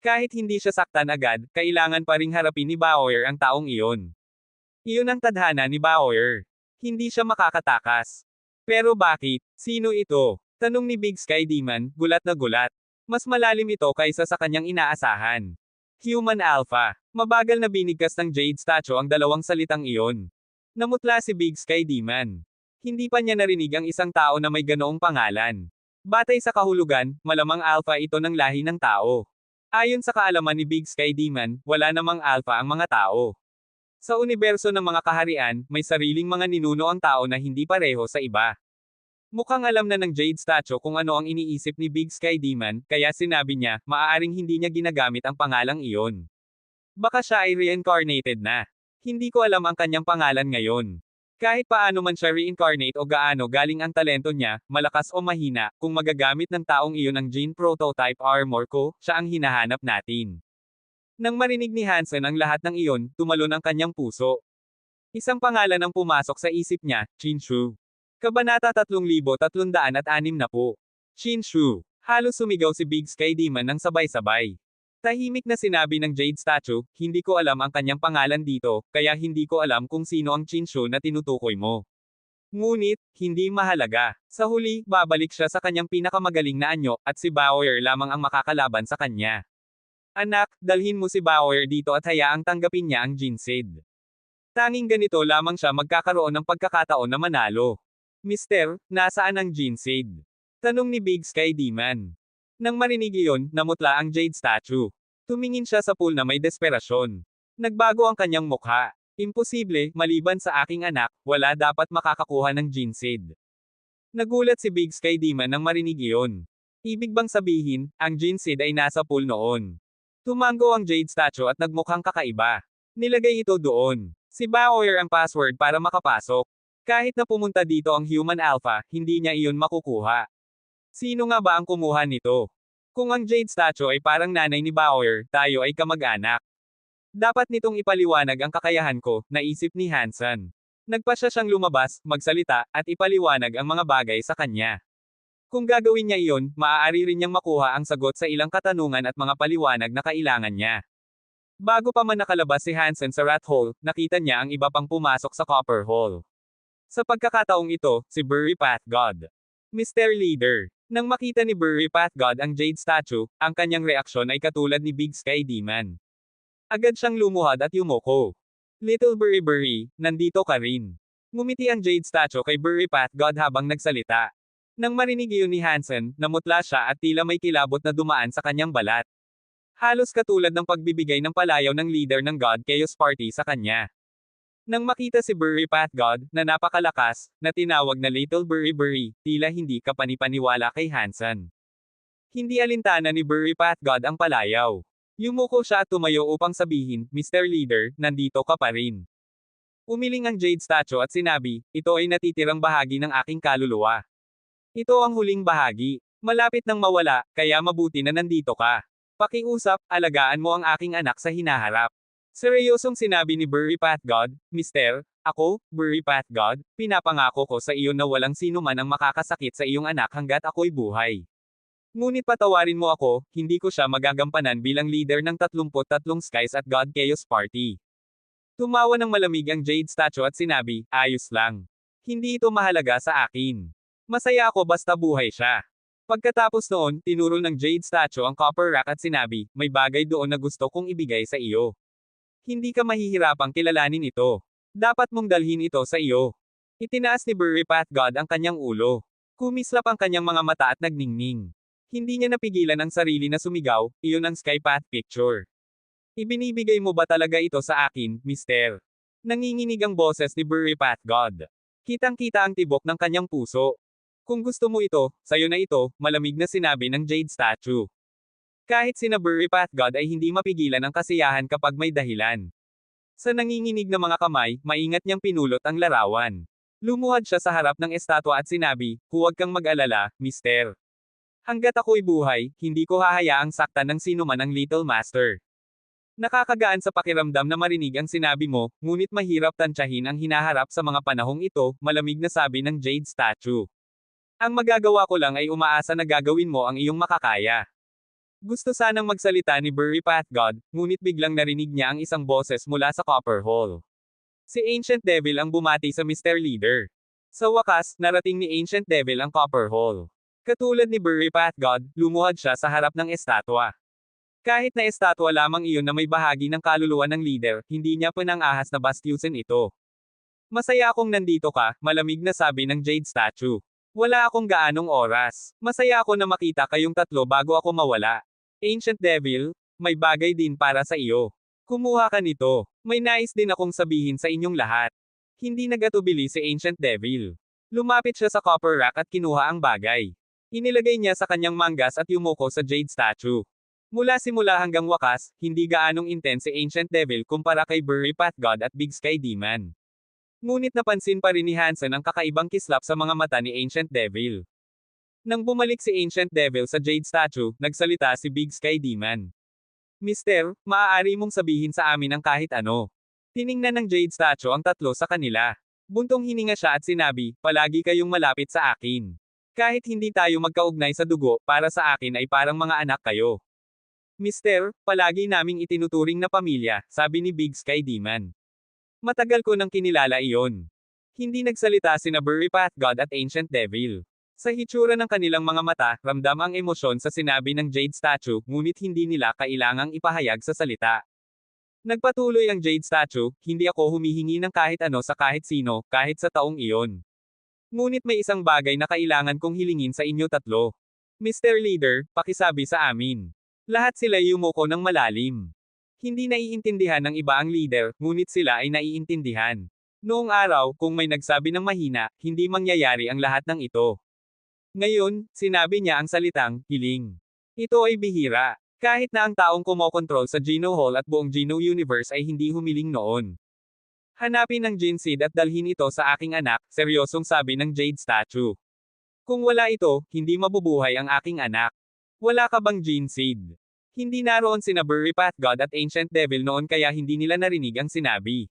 Kahit hindi siya saktan agad, kailangan pa ring harapin ni Bauer ang taong iyon. Iyon ang tadhana ni Bauer. Hindi siya makakatakas. Pero bakit? Sino ito? Tanong ni Big Sky Demon, gulat na gulat. Mas malalim ito kaysa sa kanyang inaasahan. Human Alpha. Mabagal na binigkas ng jade statue ang dalawang salitang iyon. Namutla si Big Sky Demon. Hindi pa niya narinig ang isang tao na may ganoong pangalan. Batay sa kahulugan, malamang alpha ito ng lahi ng tao. Ayon sa kaalaman ni Big Sky Demon, wala namang alpha ang mga tao. Sa universo ng mga kaharian, may sariling mga ninuno ang tao na hindi pareho sa iba. Mukhang alam na ng jade statue kung ano ang iniisip ni Big Sky Demon, kaya sinabi niya, maaaring hindi niya ginagamit ang pangalang iyon. Baka siya ay reincarnated na. Hindi ko alam ang kanyang pangalan ngayon. Kahit paano man siya reincarnate o gaano galing ang talento niya, malakas o mahina, kung magagamit ng taong iyon ang gene prototype armor ko, siya ang hinahanap natin. Nang marinig ni Hanson ang lahat ng iyon, tumalon ang kanyang puso. Isang pangalan ang pumasok sa isip niya, Chinshu. Kabanata 3360. Shinshu. Halos sumigaw si Big Sky Demon ng sabay-sabay. Tahimik na sinabi ng Jade Statue, hindi ko alam ang kanyang pangalan dito, kaya hindi ko alam kung sino ang Shinshu na tinutukoy mo. Ngunit, hindi mahalaga. Sa huli, babalik siya sa kanyang pinakamagaling na anyo, at si Bauer lamang ang makakalaban sa kanya. Anak, dalhin mo si Bauer dito at hayaang tanggapin niya ang Jinseed. Tanging ganito lamang siya magkakaroon ng pagkakataon na manalo. Mister, nasaan ang Jinseed? Tanong ni Big Sky Demon. Nang marinig iyon, namutla ang Jade Statue. Tumingin siya sa pool na may desperasyon. Nagbago ang kanyang mukha. Imposible, maliban sa aking anak, wala dapat makakakuha ng Jinseed. Nagulat si Big Sky Demon nang marinig iyon. Ibig bang sabihin, ang Jinseed ay nasa pool noon? Tumango ang Jade Statue at nagmukhang kakaiba. Nilagay ito doon. Si Bauer ang password para makapasok. Kahit na pumunta dito ang Human Alpha, hindi niya iyon makukuha. Sino nga ba ang kumuha nito? Kung ang Jade Statue ay parang nanay ni Bauer, tayo ay kamag-anak. Dapat nitong ipaliwanag ang kakayahan ko, naisip ni Hansen. Nagpasya siyang lumabas, magsalita, at ipaliwanag ang mga bagay sa kanya. Kung gagawin niya iyon, maaari rin niyang makuha ang sagot sa ilang katanungan at mga paliwanag na kailangan niya. Bago pa man nakalabas si Hansen sa rat hole, nakita niya ang iba pang pumasok sa copper hole. Sa pagkakataong ito, si Burry Path God. Mr. Leader. Nang makita ni Burry Path God ang Jade Statue, ang kanyang reaksyon ay katulad ni Big Sky Demon. Agad siyang lumuhad at yumuko. Little Burry, nandito ka rin. Ngumiti ang Jade Statue kay Burry Path God habang nagsalita. Nang marinig iyon ni Hansen, namutla siya at tila may kilabot na dumaan sa kanyang balat. Halos katulad ng pagbibigay ng palayaw ng leader ng God Chaos Party sa kanya. Nang makita si Burry Path God, na napakalakas, na tinawag na Little Burry, tila hindi ka panipaniwala kay Hansen. Hindi alintana ni Burry Path God ang palayaw. Yumuko siya at tumayo upang sabihin, Mr. Leader, nandito ka pa rin. Umiling ang Jade Statue at sinabi, ito ay natitirang bahagi ng aking kaluluwa. Ito ang huling bahagi. Malapit nang mawala, kaya mabuti na nandito ka. Pakiusap, alagaan mo ang aking anak sa hinaharap. Seryosong sinabi ni Burry Path God, Mister, ako, Burry Path God, pinapangako ko sa iyo na walang sino man ang makakasakit sa iyong anak hanggat ako'y buhay. Ngunit patawarin mo ako, hindi ko siya magagampanan bilang leader ng 33 Skies at God Chaos Party. Tumawa ng malamig ang Jade Statue at sinabi, ayos lang. Hindi ito mahalaga sa akin. Masaya ako basta buhay siya. Pagkatapos noon, tinuro ng Jade Statue ang copper rack at sinabi, may bagay doon na gusto kong ibigay sa iyo. Hindi ka mahihirapang kilalanin ito. Dapat mong dalhin ito sa iyo. Itinaas ni Burry Path God ang kanyang ulo. Kumislap ang kanyang mga mata at nagningning. Hindi niya napigilan ang sarili na sumigaw, iyon ang Sky Path picture. Ibinibigay mo ba talaga ito sa akin, mister? Nanginginig ang boses ni Burry Path God. Kitang-kita ang tibok ng kanyang puso. Kung gusto mo ito, sayo na ito, malamig na sinabi ng Jade Statue. Kahit sina Burry Path God ay hindi mapigilan ang kasiyahan kapag may dahilan. Sa nanginginig na mga kamay, maingat niyang pinulot ang larawan. Lumuhad siya sa harap ng estatwa at sinabi, huwag kang mag-alala, mister. Hanggat ako'y buhay, hindi ko hahayaang saktan ng sino man ang Little Master. Nakakagaan sa pakiramdam na marinig ang sinabi mo, ngunit mahirap tantyahin ang hinaharap sa mga panahong ito, malamig na sabi ng Jade Statue. Ang magagawa ko lang ay umaasa na gagawin mo ang iyong makakaya. Gusto sanang magsalita ni Burry Path God, ngunit biglang narinig niya ang isang boses mula sa copper hole. Si Ancient Devil ang bumati sa Mr. Leader. Sa wakas, narating ni Ancient Devil ang copper hole. Katulad ni Burry Path God, lumuhad siya sa harap ng estatwa. Kahit na estatwa lamang iyon na may bahagi ng kaluluwa ng leader, hindi niya pinangahas na bastyusin ito. Masaya akong nandito ka, malamig na sabi ng Jade Statue. Wala akong gaanong oras. Masaya ako na makita kayong tatlo bago ako mawala. Ancient Devil, may bagay din para sa iyo. Kumuha ka nito. May nais din akong sabihin sa inyong lahat. Hindi nagatubili si Ancient Devil. Lumapit siya sa copper rack at kinuha ang bagay. Inilagay niya sa kanyang manggas at yumuko sa Jade Statue. Mula simula hanggang wakas, hindi gaanong intense si Ancient Devil kumpara kay Burry Path God at Big Sky Demon. Ngunit napansin pa rin ni Hansen ang kakaibang kislap sa mga mata ni Ancient Devil. Nang bumalik si Ancient Devil sa Jade Statue, nagsalita si Big Sky Demon. Mister, maaari mong sabihin sa amin ang kahit ano. Tiningnan ng Jade Statue ang tatlo sa kanila. Buntong hininga siya at sinabi, palagi kayong malapit sa akin. Kahit hindi tayo magkaugnay sa dugo, para sa akin ay parang mga anak kayo. Mister, palagi naming itinuturing na pamilya, sabi ni Big Sky Demon. Matagal ko nang kinilala iyon. Hindi nagsalita sina Burry Pathgod at Ancient Devil. Sa hitsura ng kanilang mga mata, ramdam ang emosyon sa sinabi ng Jade Statue, ngunit hindi nila kailangang ipahayag sa salita. Nagpatuloy ang Jade Statue, hindi ako humihingi ng kahit ano sa kahit sino, kahit sa taong iyon. Ngunit may isang bagay na kailangan kong hilingin sa inyo tatlo. Mr. Leader, pakisabi sa amin. Lahat sila yumuko ng malalim. Hindi naiintindihan ng iba ang leader, ngunit sila ay naiintindihan. Noong araw, kung may nagsabi ng mahina, hindi mangyayari ang lahat ng ito. Ngayon, sinabi niya ang salitang, hiling. Ito ay bihira. Kahit na ang taong kumokontrol sa Geno Hall at buong Geno Universe ay hindi humiling noon. Hanapin ang Gene Seed at dalhin ito sa aking anak, seryosong sabi ng Jade Statue. Kung wala ito, hindi mabubuhay ang aking anak. Wala ka bang Gene Seed? Hindi naroon sina Burry Pathgod at Ancient Devil noon kaya hindi nila narinig ang sinabi.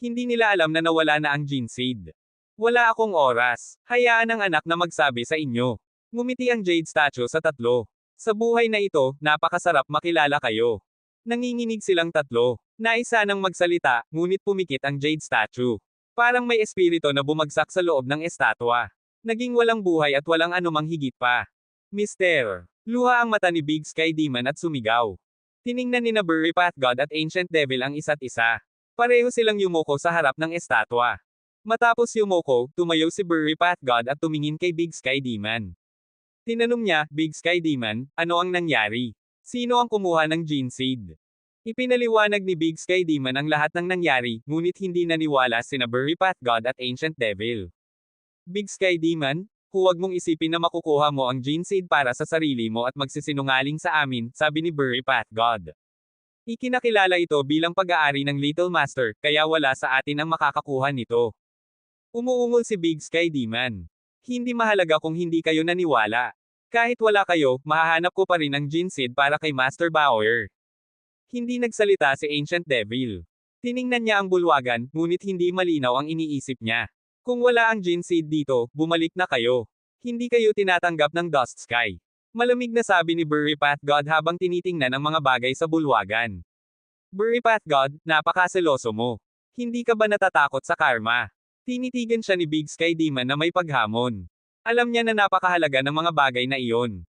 Hindi nila alam na nawala na ang Gene Seed. Wala akong oras. Hayaan ang anak na magsabi sa inyo. Ngumiti ang Jade Statue sa tatlo. Sa buhay na ito, napakasarap makilala kayo. Nanginginig silang tatlo. Naisa nang magsalita, ngunit pumikit ang Jade Statue. Parang may espiritu na bumagsak sa loob ng estatwa. Naging walang buhay at walang anumang higit pa. Mister. Luha ang mata ni Big Sky Demon at sumigaw. Tiningnan ni Burry Pathgod at Ancient Devil ang isa't isa. Pareho silang yumuko sa harap ng estatwa. Matapos yumuko, tumayo si Burry Pathgod at tumingin kay Big Sky Demon. Tinanong niya, Big Sky Demon, ano ang nangyari? Sino ang kumuha ng Gene Seed? Ipinaliwanag ni Big Sky Demon ang lahat ng nangyari, ngunit hindi naniwala sina Burry Pathgod at Ancient Devil. Big Sky Demon, huwag mong isipin na makukuha mo ang Gene Seed para sa sarili mo at magsisinungaling sa amin, sabi ni Burry Pathgod. Ikinakilala ito bilang pag-aari ng Little Master, kaya wala sa atin ang makakakuha nito. Umuungol si Big Sky Demon. Hindi mahalaga kung hindi kayo naniwala. Kahit wala kayo, mahahanap ko pa rin ang Gene Seed para kay Master Bauer. Hindi nagsalita si Ancient Devil. Tiningnan niya ang bulwagan, ngunit hindi malinaw ang iniisip niya. Kung wala ang Gene Seed dito, bumalik na kayo. Hindi kayo tinatanggap ng Dust Sky. Malamig na sabi ni Burry Pathgod habang tinitingnan ang mga bagay sa bulwagan. Burry Pathgod, napakaseloso mo. Hindi ka ba natatakot sa karma? Tinitigan siya ni Big Sky Demon na may paghamon. Alam niya na napakahalaga ng mga bagay na iyon.